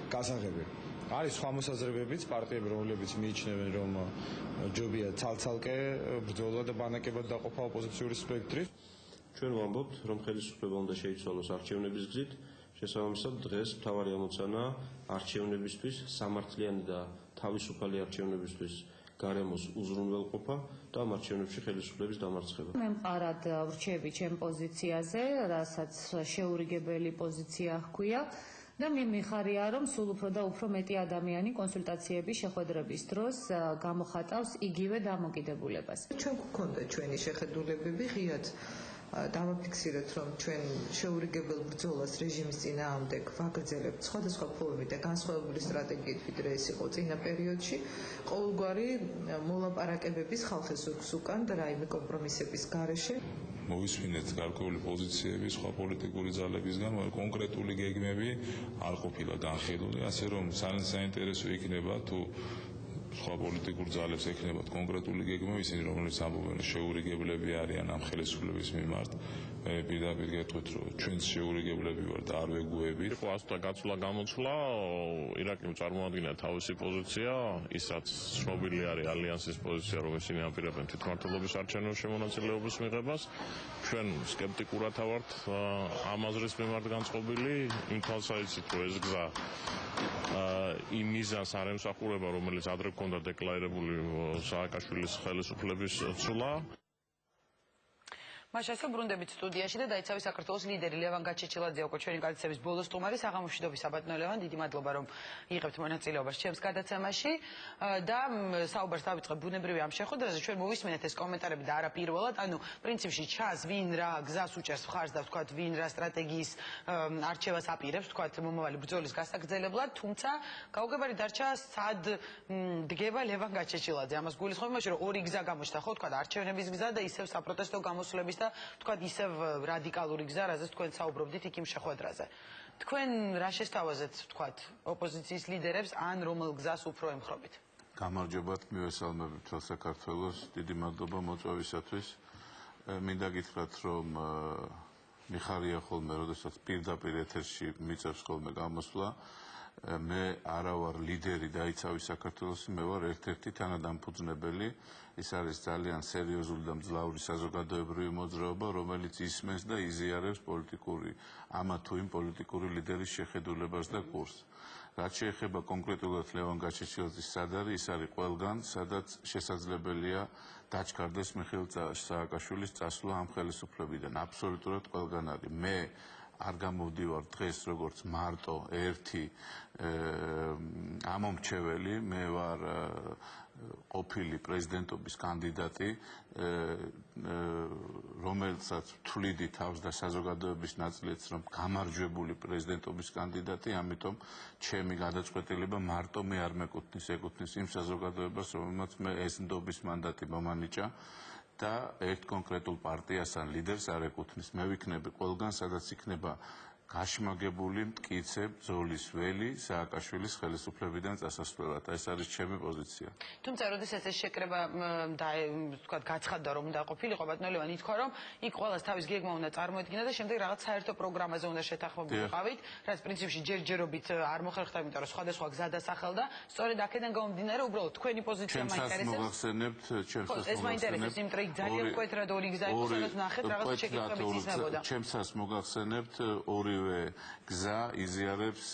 გასაღები. არის სხვა მოსაზრებებიც, პარტიები, რომლებიც მიიჩნევენ, რომ ჯობია ცალ-ცალკე ბრძოლა და ბანაკებად დაყოფა ოპოზიციური სპექტრი. ჩვენ ვამბობთ, რომ ხელისუფლება უნდა შეიცვალოს არჩევნების გზით, შესაბამისად დღეს მთავარი ამოცანაა არჩევნებისთვის სამართლიანი და თავისუფალი არჩევნებისთვის გარემოს უზრუნველყოფა და ამ არჩევნებში ხელისუფლების დამარცხება. მე მყარად ვრჩები ჩემ პოზიციაზე, რასაც შეურიგებელი პოზიცია ჰქვია. და მე მიხარია, რომ სულ უფრო და უფრო მეტი ადამიანი კონსულტაციების შეხვედრების დროს გამოხატავს იგივე დამოკიდებულებას. ჩვენ გვქონდა ჩვენი შეხედულებები ღიად დავაფიქსირეთ, რომ ჩვენ შეურიგებელ ბრძოლას რეჟიმის წინააღმდეგ ვაგრძელებთ სხვადასხვა ფორმით და განსხვავებული სტრატეგიით, ვიდრე ეს იყო წინა პერიოდში. ყოველგვარი მოლაპარაკებების ხალხის უკან და რაიმე კომპრომისების გარეშე მოვისმინეთ გარკვეული პოზიციები სხვა პოლიტიკური ძალებისგან, კონკრეტული გეგმები არ ყოფილა განხილული, ასე რომ საინტერესო იქნება თუ სხვა პოლიტიკურ ძალებს ექნებათ კონკრეტული გეგმები, ისინი რომლებიც ამბობენ შეურიგებლები არიან ამ ხელისუფლების მიმართ. მე პირდაპირ გეტყვით, რომ ჩვენც შეურიგებლები ვართ და არ ვეგუებით. იყო ასთა გაცვლა გამოცვლა, ირაკლიმ წარმოადგენდა თავისი პოზიცია, ისაც ცნობილი არის ალიანსის პოზიცია, რომ ისინი აპირებენ თვითმმართველობის არჩევნებში მონაწილეობის მიღებას. ჩვენ სკეპტიკურად ვართ ამ აზრის მიმართ განწყობილი, იმ თვალსაზრისით, რომ ეს გზა იმ მიზანს არ ემსახურება, რომელიც ადრე ჰქონდა დეკლარირებული სააკაშვილის ხელისუფლების ცვლა. მაშასე ბრუნდებით სტუდიაში და დაიცავი საქართველოს ლიდერი ლევან გაჩეჩილაძე უკვე ჩვენი გადაცემის ბოლო სტუმარი. საღამომშვიდობის საბატონო ლევან, დიდი მადლობა რომ იღებთ მონაწილეობას ჩემს გადაცემაში და საუბარს დავიწყებ ბუნებრივი ამ შეხვედრაზე. ჩვენ მოვისმინეთ ეს კომენტარები და არა პირველად, ანუ პრინციპში ჩანს ვინ რა გზას უჭერს მხარს და ვთქვათ ვინ რა სტრატეგიის არჩევას აპირებს, ვთქვათ მომავალი ბრძოლის გასაგრძელებლად, თუმცა გაუგებარი დარჩა სად დგება ლევან გაჩეჩილაძე. ამას გულისხმობ იმაში, რომ ორი გზა გამოჩნდა, ხო ვთქვათ არჩევნების გზა და ისევ საპროტესტო გამოსვლების და თქვათ ისევ რადიკალური გზა, რაზეც თქვენ საუბრობდით იქ იმ შეხვედრაზე. თქვენ რა შესთავაზეთ, თქვათ, ოპოზიციის ლიდერებს ან რომელ გზას უფრო ემხრობით? გამარჯობათ, მივესალმებით მთელ საქართველოს. დიდი მადლობა მოწვევისათვის. მინდა გითხრათ, რომ მიხარია ხოლმე, როდესაც პირდაპირ ეთერში მიწევს ხოლმე გამოსვლა. მე არა ვარ ლიდერი დაიცავი საქართველოსი, მე ვარ ერთ-ერთი თანადამფუძნებელი. ის არის ძალიან სერიოზული და მძლავრი საზოგადოებრივი მოძრაობა, რომელიც ისმენს და იზიარებს პოლიტიკური ამა თუ იმ პოლიტიკური ლიდერის შეხედულებას და კურსს. რაც შეეხება კონკრეტულად ლევან გაჩეჩილაძის სად არის, ის არის ყველგან, სადაც შესაძლებელია დაჩქარდეს მიხეილ სააკაშვილის წასვლა ამ ხელისუფლებიდან. აბსოლუტურად ყველგან არის. მე არ გამოვდივარ დღეს როგორც მარტო ერთი ამომრჩეველი, მე ვარ ყოფილი პრეზიდენტობის კანდიდატი, რომელსაც ვთვლიდი თავს და საზოგადოების ნაწილიც, რომ გამარჯვებული პრეზიდენტობის კანდიდატი, ამიტომ ჩემი გადაწყვეტილება მარტო მე არ მეკუთვნის, ეკუთვნის იმ საზოგადოებას, რომელმაც მე ეს ნდობის მანდატი მომანიჭა. და ერთ კონკრეტულ პარტიას ან ლიდერს არ ეკუთვნის. მე ვიქნები ყველგან, სადაც იქნება გაშმაგებული მტკიცე ბრძოლის ველი სააკაშვილის ხელისუფლებიდან წასასვლელად. ეს არის ჩემი პოზიცია. თუმცა როდესაც ეს შეკრება გაცხადდა რომ უნდა ყოფილიყო ბატონო ლევან ითქვა რომ იქ ყველას თავის გეგმა უნდა წარმოედგინა და შემდეგ რაღაც საერთო პროგრამაზე უნდა შეთანხმებულიყავით, რაც პრინციპში ჯერჯერობით არ მოხერხდა, იმიტომ რომ სხვადასხვა გზა დასახელდა. სწორედ აქედან გამომდინარე უბრალოდ თქვენი პოზიცია მაინტერესებს. ეს მაინტერესებს, იმიტომ რომ იქ ძალიან მკვეთრად ორი გზა იყო, სადაც ნახეთ რაღაც შეკითხვებიც იზნებოდა. ჩემსაც მოგახსენებთ ორივე გზა იზიარებს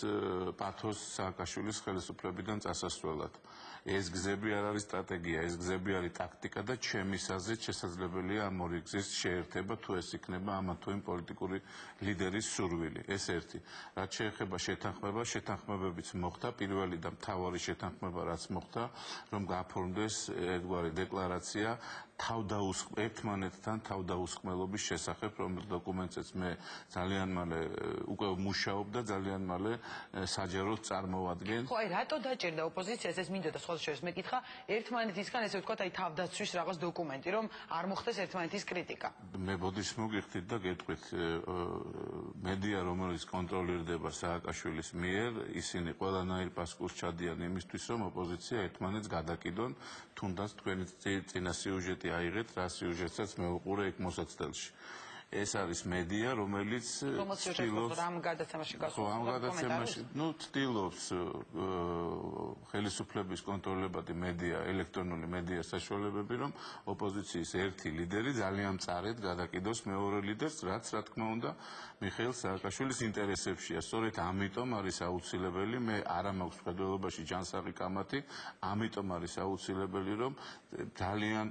პათოს სააკაშვილის ხელისუფლებიდან წასასვლელად. ეს გზები არ არის სტრატეგია, ეს გზები არის ტაქტიკა და ჩემის აზრით შესაძლებელია ამ ორი გზის შეერთება, თუ ეს იქნება ამა თუ იმ პოლიტიკური ლიდერის სურვილი. ეს ერთი. რაც შეეხება შეთანხმებას, შეთანხმებებიც მოხდა, პირველი და მთავარი შეთანხმება რაც მოხდა, რომ გაფორმდეს ერთგვარი დეკლარაცია ერთმანეთთან თავდაუსხმელობის შესახებ, რომელ დოკუმენტსაც მე ძალიან მალე უკვე მუშაობ და ძალიან მალე საჯაროდ წარმოვადგენ. ხო, აი რატო დაჭერდა ოპოზიციას ეს მინდოდა სხვა შორის მეკითხა ერთმანეთისგან ესე ვთქვათ აი თავდაცვის რაღაც დოკუმენტი, რომ არ მოხდეს ერთმანეთის კრიტიკა. მე ბოდის მოგიხდით და გეტყვით მედია რომელიც კონტროლირდება სააკაშვილის მიერ, ისინი ყველანაირ პასკულს ჩადიან იმისთვის, რომ ოპოზიცია ერთმანეთს გადაკიდონ, თუნდაც თქვენი წინა სიუჟეტი აიღეთ, რა სიუჟეტსაც მე ვუყურე იქ მოსაცდელში. ეს არის მედია, რომელიც ცდილობს ამ გადაცემაში ცდილობს ხელისუფლების კონტროლებადი მედია, ელექტრონული მედია საშუალებები, რომ ოპოზიციის ერთი ლიდერი ძალიან მწარედ გადაკიდოს მეორე ლიდერს, რაც რა თქმა უნდა მიხეილ სააკაშვილის ინტერესებშია. სწორედ ამიტომ არის აუცილებელი, მე არა მაქვს მხედველობაში ჯანსაღი კამათი, ამიტომ არის აუცილებელი, რომ ძალიან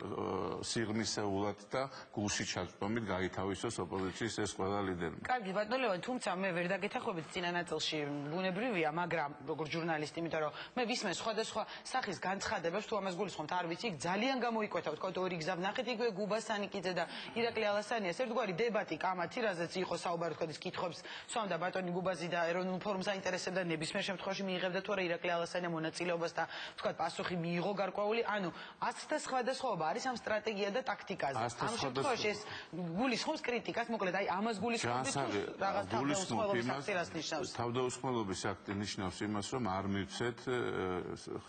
სიღრმისეულად და გულში ჩაწვდომით გაითავისოს ოპოზიციის ეს ყველა ლიდერი. კარგი ბატონო ლევან, თუმცა მე ვერ დაგეთახობთ წინა ნაწილში ბუნებრივია, მაგრამ როგორც ჟურნალისტი, იმიტომ რომ მე ვისმენ სხვადასხვა სახის განცხადებებს, თუ ამას გულისხმობთ, არ ვიცი, ძალიან გამოიკვეთა, ვთქვათ, ორი გზა ვნახეთ, იგივე გუბას სანიკიძე და ირაკლი ალასანიას ერთგვარი დებატი, კამათი, რაზეც იყო საუბარი, თქო, ის კითხვებს სვამდა ბატონი გუბაზი და ეროვნულ ფორუმს აინტერესებდა, ნებისმიერ შემთხვევაში მიიღებდა თუ არა ირაკლი ალასანია მონაწილეობას და ვთქვათ, პასუხი მიიღო გარკვეული, ანუ ას და სხვადასხვაობა არის ამ სტრატეგია და ტაქტიკაზე. ამ შემთხვევაში ეს გულისხმობს კრიტიკას, მოკლედ აი ამას გულისხმობს რაღაც თავდაუსხმელობის აქტს ნიშნავს. თავდაუსხმელობის აქტი ნიშნავს იმას, რომ არ მივცეთ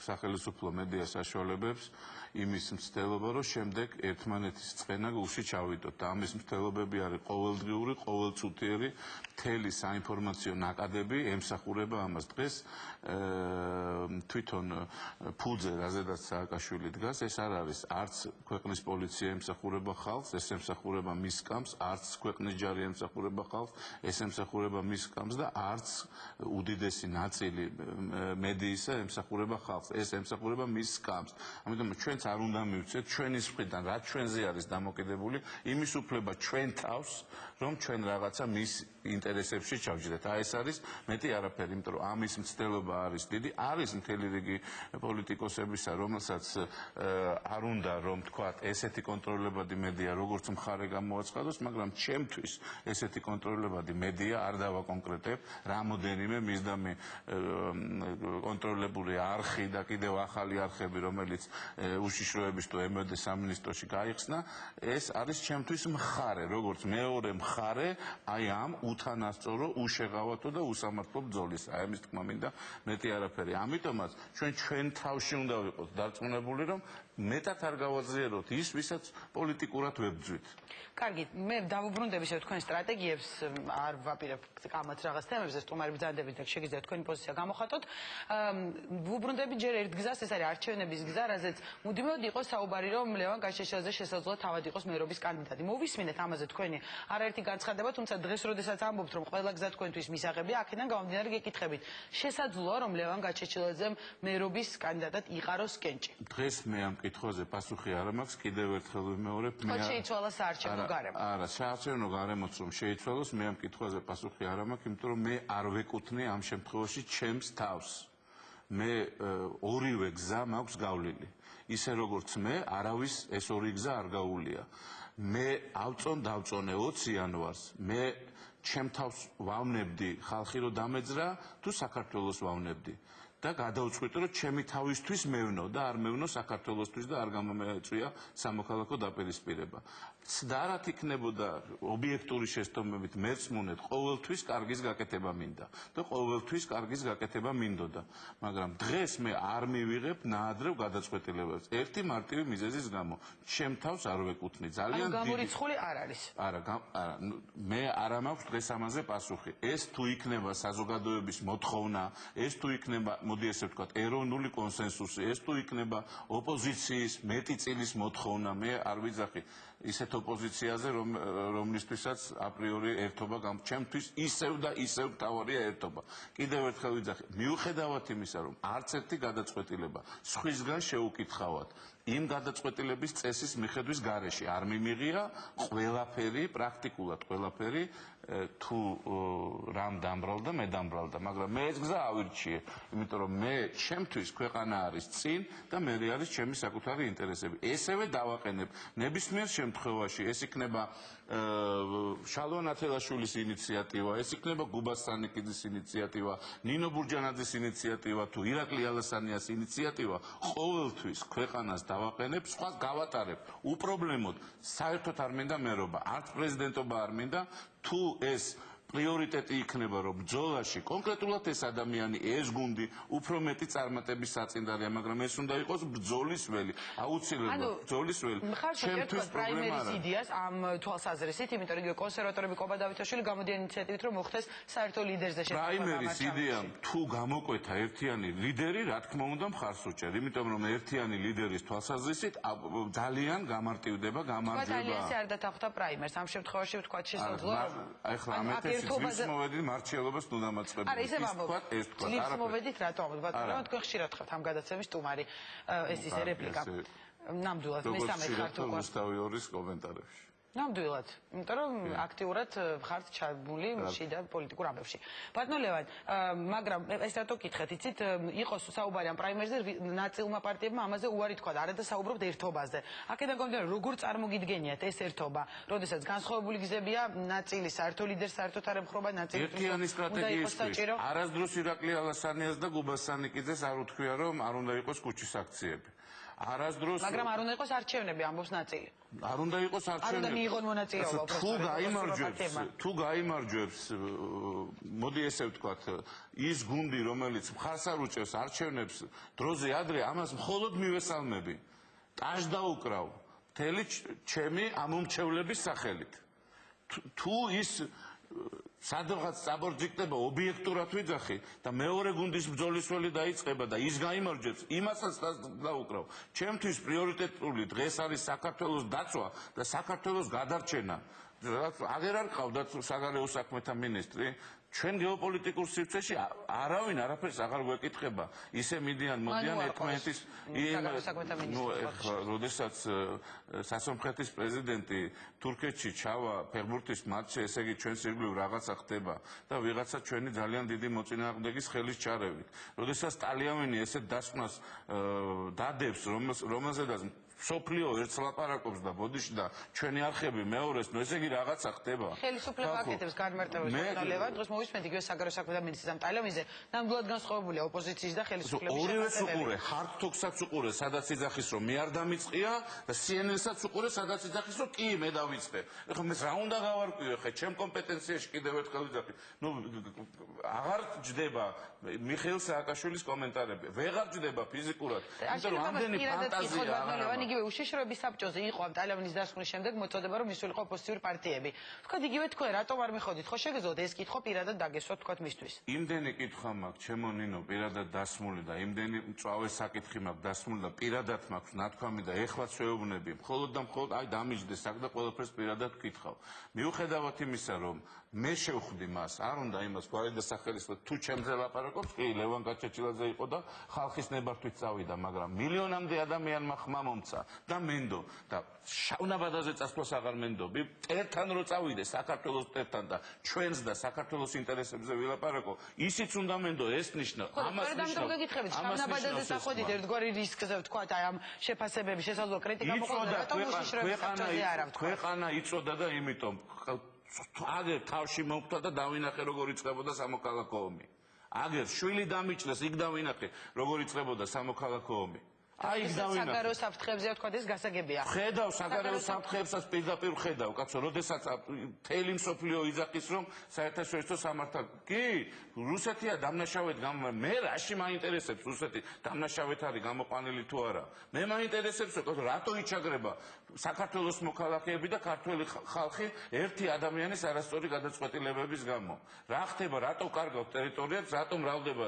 სახელმწიფო მედია საშუალებებს იმის მცდელობა, რომ შემდეგ ერთმანეთის წყენა გულში ჩავიდოთ და ამის მცდელობები არის ყოველდღიური, ყოველწუთიერი მთელი საინფორმაციო ნაკადები ემსახურება ამას. დღეს თვითონ ფუძე, რაზედაც სააკაშვილი დგას, ეს არ არის არც ქვეყნის პოლიცია ემსახურება ხალხს, ეს ემსახურება მის სკამს, არც ქვეყნის ჯარი ემსახურება ხალხს, ეს ემსახურება მის სკამს და არც უდიდესი ნაწილი მედიისა ემსახურება ხალხს, ეს ემსახურება მის სკამს. ამიტომ ჩვენც არ უნდა მივცეთ ჩვენის მხრიდან, რაც ჩვენზე არის დამოკიდებული, იმის უფლება ჩვენ თავს, რომ ჩვენ რაღაცა მის ინტერესებში ჩავჯდეთ. აი ეს არის მეტი არაფერი, იმიტომ რომ ამის მცდელობა არის დიდი, არის მთელი რიგი პოლიტიკოსებისა, რომელსაც არ უნდა რომ თქვათ ესეთი კონტროლებადი მედია როგორც მხარე გამოაცხადოს, მაგრამ ჩემთვის ესეთი კონტროლებადი მედია არ დავაკონკრეტებ, რამოდენიმე მისდამი კონტროლებული არხი და კიდევ ახალი არხები, რომელიც უშიშროების თუ MVD სამინისტროში გაიხსნა, ეს არის ჩემთვის მხარე, როგორც მეორე მხარე აი ამ უთანასწორო, უშეღავათო და უსამართლო ბრძოლის. აი ამის თქმა მინდა მეტი არაფერი. ამიტომაც ჩვენ თავში უნდა ვიყოთ დარწმუნებული, რომ მეტად არ გავაძლიეროთ ის, ვისაც პოლიტიკურად ვებძვით. კარგი, მე დავუბრუნდები თქვენ სტრატეგიებს, არ ვაპირებ კამათ რაღაც თემებზე, სტუმარი ბრძანდებით და შეგიძლიათ თქვენი პოზიცია გამოხატოთ. ვუბრუნდები ჯერ ერთ გზას, ეს არის არჩევნების გზა, რაზეც მუდმივად იყო საუბარი, რომ ლევან გაჩეჩილაძე შესაძლოა თავად იყოს მერობის კანდიდატი. მოვისმინეთ ამაზე თქვენი არაერთი განცხადება, თუმცა დღეს როდესაც ამბობთ, რომ ყველა გზა თქვენთვის მისაღებია, აქედან გამომდინარე გეკითხებით. შესაძლოა, რომ ლევან გაჩეჩილაძემ მერობის კანდიდატად იყაროს კენჭი. დღეს მე ამ კითხვაზე პასუხი არ მაქვს, კიდევ ერთხელ ვიმეორებ, მე შეიცვალა საარჩევნო გარემო. არა, საარჩევნო გარემოც რომ შეიცვალოს, მე ამ კითხვაზე პასუხი არ მაქვს, იმიტომ რომ მე არ ვეკუთვნი ამ შემთხვევაში ჩემს თავს. მე ორივე გზა მაქვს გავლილი. ისე როგორც მე, არავის ეს ორი გზა არ გაუვლია. მე დავწონე 20 იანვარს, მე ჩემ თავს ვავნებდი ხალხი რო დამეძრა, თუ საქართველოს ვავნებდი. და გადავწყვიტე, რომ ჩემი თავისთვის მევნო და არ მევნო საქართველოსთვის და არ გამომეწვია სამოქალაქო დაპირისპირება. და რაც იქნებოდა ობიექტური შეცდომებით მერწმუნეთ, ყოველთვის კარგის გაკეთება მინდა და ყოველთვის კარგის გაკეთება მინდოდა. მაგრამ დღეს მე არ მივიღებ ნაადრევ გადაწყვეტილებებს. ერთი მარტივი მიზეზის გამო. ჩემ თავს არ ვეკუთვნი. ძალიან დიდი. გამორიცხული არ არის. არა, მე არ მაქვს დღეს ამაზე პასუხი. ეს თუ იქნება საზოგადოების მოთხოვნა, ეს თუ იქნება, მოდი ესე ვთქვათ, ეროვნული კონსენსუსი, ეს თუ იქნება ოპოზიციის მეტი წილის მოთხოვნა, მე არ ვიძახი ისეთ ოპოზიციაზე, რომლისთვისაც აპრიორი ერთობა ჩემთვის ისევ და ისევ მთავარია ერთობა. კიდევ ერთხელ ვიძახი, მიუხედავად იმისა, რომ არც ერთი გადაწყვეტილება სხვისგან შეუკითხავად იმ გადაწყვეტილების წესის მიხედვის გარეშე არ მიმიღია, ყველაფერი, პრაქტიკულად ყველაფერი თუ რამ დამბრალდა, მე დამბრალდა, მაგრამ მე ეს გზა ავირჩიე, იმიტომ რომ მე ჩემთვის ქვეყანა არის წინ და მე არის ჩემი საკუთარი ინტერესები. ესევე დავაყენებ ნებისმიერ შემთხვევაში, ეს იქნება შალვა ნათელაშვილის ინიციატივა, ეს იქნება გუბას სანიკიძის ინიციატივა, ნინო ბურჯანაძის ინიციატივა თუ ირაკლი ალასანიას ინიციატივა, ყოველთვის ქვეყანას დავაყენებ, სხვას გავატარებ. უპრობლემოდ, საერთოდ არ მინდა მერობა, არც პრეზიდენტობა არ მინდა, თუ ეს პრიორიტეტი იქნება, რომ ბრძოლაში კონკრეტულად ეს ადამიანი, ეს გუნდი უფრო მეტი წარმატების საწინდარია, მაგრამ ეს უნდა იყოს ბრძოლის ველი, აუცილებლად ბრძოლის ველი. ჩემთვის პრაიმერის იდეას ამ თვალსაზრისით, იმიტომ რომ კონსერვატორები კობა დავითაშვილი გამოდიან ინიციატივით, რომ მოხდეს საერთო ლიდერზე შეხვედრა. პრაიმერის იდეამ თუ გამოკვეთა ერთიანი ლიდერი, რა თქმა უნდა მხარს უჭერ, იმიტომ რომ ერთიანი ლიდერის თვალსაზრისით ძალიან გამარტივდება გამარჯვება. თვალსაზრისი არ დათანხმდა პრაიმერს, ამ შემთხვევაში ვთქვათ შესაძლოა. ახლა ამეთეს ძილისმოვედით მარჩიელობას ნუ დამაწყებია. არა, ისე ვამბობ. ძილისმოვედით რატო ამბობ? ბატონო, თქვენ ხშირად ხართ ამ გადაცემის სტუმარი. ეს ისე რეპლიკა. ნამდვილად მესამე ხართ უკვე. რუსთავიორის კომენტარებში. ნამდვილად, იმიტომ რომ აქტიურად ხართ ჩაბმული შიდა პოლიტიკურ ამბებში. ბატონო ლევან, მაგრამ ეს რატო გითხეთ, იცით, იყოს საუბარი ამ პრაიმერზე, ნაწილმა პარტიებმა ამაზე უარი თქვა, არა და საუბრობთ ერთობაზე. აქედან გამომდინარე, როგორ წარმოგიდგენიათ ეს ერთობა, როდესაც განსხვავებული გზებია, ნაწილი საერთო ლიდერს საერთოდ არ ემხრობა, ნაწილი ერთიანი სტრატეგიისთვის. არასდროს ირაკლი ალასანიას და გუბას სანიკიძეს არ უთქვია, რომ არ უნდა იყოს კუჩის აქციები. არასდროს მაგრამ არ უნდა იყოს არჩევნები, ამბობს ნაწილი. არ უნდა იყოს არჩევნები. არ უნდა მიიღონ მონაწილეობა. თუ გაიმარჯვებს, მოდი ესე ვთქვათ, ის გუნდი, რომელიც მხარს არ უჭერს არჩევნებს დროზე ადრე, ამას მხოლოდ მივესალმები. ტაშ დაუკრავ მთელი ჩემი ამომრჩევლების სახელით. თუ ის სადღაც საბორძიκτება ობიექტურად ვიძახი და მეორე გუნდის ბრძოლის ველი დაიწყება და ის გაიმარჯვებს, იმასაც დაუკრავ. ჩემთვის პრიორიტეტული დღეს არის საქართველოს დაცვა და საქართველოს გადარჩენა. აგერ არ ყავდათ საგარეო საქმეთა მინისტრი, ჩვენ გეოპოლიტიკურ სივრცეში არავინ არაფერს აღარ გვეკითხება. ისე მოდიან ერთმანეთის როდესაც სასამართლოს პრეზიდენტი თურქეთში ჩავა ფეხბურთის მატჩზე, ესე იგი ჩვენს ირგვლივ რაღაცა ხდება და ვიღაცა ჩვენი ძალიან დიდი მოწინააღმდეგის ხელის ჩარევით. როდესაც ტალიანოვანი ესეთ დასკვნას დადებს, რომელზედაც სოფლიო ერთს ლაპარაკობს და ბოდიში და ჩვენი არხები მეორეს, ნუ ესე იგი რაღაცა ხდება. ხელისუფლება აკეთებს განმარტებებს ლევან, დღეს მოვისმენთ იგივე საგარეო საქმეთა მინისტრის ამ ტალიანოვანზე, ნამდვილად განსხვავებულია ოპოზიციის და ხელისუფლების ორივეს უყურე, hard talk-საც უყურე, სადაც იძახის რომ მე არ დამიწყია და CNN-საც უყურე, სადაც იძახის რომ კი მე დავიწყე. ეხლა მე რა უნდა გავარკვიო, ხე ჩემ კომპეტენციაში კიდევ ერთხელ ვიძახი. ნუ აღარ ჯდება მიხეილ სააკაშვილის კომენტარები, ვეღარ ჯდება ფიზიკურად. იმიტომ რომ ამდენი ფანტაზია აღარ იგივე უშიშროების საბჭოზე იყო ამ ტალიანოვანის დასკვნის შემდეგ მოწოდება რომ მისულიყო ოპოზიციური პარტიები. თქვათ იგივე თქვენ რატომ არ მიხოდით? ხო შეგეძლოთ ეს კითხვა პირადად დაგესვათ თქვათ მისთვის. იმდენი კითხვა მაქვს ჩემო ნინო პირადად დასმული და იმდენი მწვავე საკითხი მაქვს დასმული და პირადად მაქვს ნათქვამი და ეხლაც ვეუბნები. მხოლოდ და მხოლოდ აი დამიჯდეს აქ და ყველაფერს პირადად ვკითხავ. მიუხედავად იმისა რომ მე შევხვდი მას, არ უნდა იმას გვარი და სახელის თუ ჩემზე ლაპარაკობს, კი ლევან გაჩეჩილაძე იყო და ხალხის ნებართვით წავიდა, მაგრამ მილიონამდე ადამიანმა ხმა მომცა და მენდო და შავნაბადაზე წასვლას აღარ მენდობი, ერთთან რო წავიდე საქართველოს ერთთან და ჩვენს და საქართველოს ინტერესებზე ვილაპარაკო, ისიც უნდა მენდო, ეს ნიშნავს, ამას ნიშნავს. შავნაბადაზე წახვედით ერთგვარი რისკზე ვთქვათ, აი ამ შეფასებების შესაძლო კრიტიკა მოხდა, რატომ უშიშროების საბჭოზე არა ვთქვათ. ქვეყანა იწოდა და იმიტომ აგერ თავში მომხდა და დავინახე როგორ იწყებოდა სამოქალაქო ომი. აგერ შვილი დამიჭრეს, იქ დავინახე, როგორ იწყებოდა სამოქალაქო ომი. აი იქ დავინახე. საგარეო საფრთხეებზე თქვა ეს გასაგებია. ხედავ საგარეო საფრთხეებსაც პირდაპირ ხედავ, კაცო, როდესაც მთელი მსოფლიო იძახის, რომ საერთაშორისო სამართალ. კი, რუსეთია დამნაშავედ მე რაში მაინტერესებს რუსეთი დამნაშავედ არის გამოყვანილი თუ არა. მე მაინტერესებს, რატო იჩაგრება საქართველოს მოქალაქეები და ქართველი ხალხი ერთი ადამიანის არასწორი გადაწყვეტილებების გამო. რა ხდება, რატო კარგავთ ტერიტორიებს, რატო მრავლდება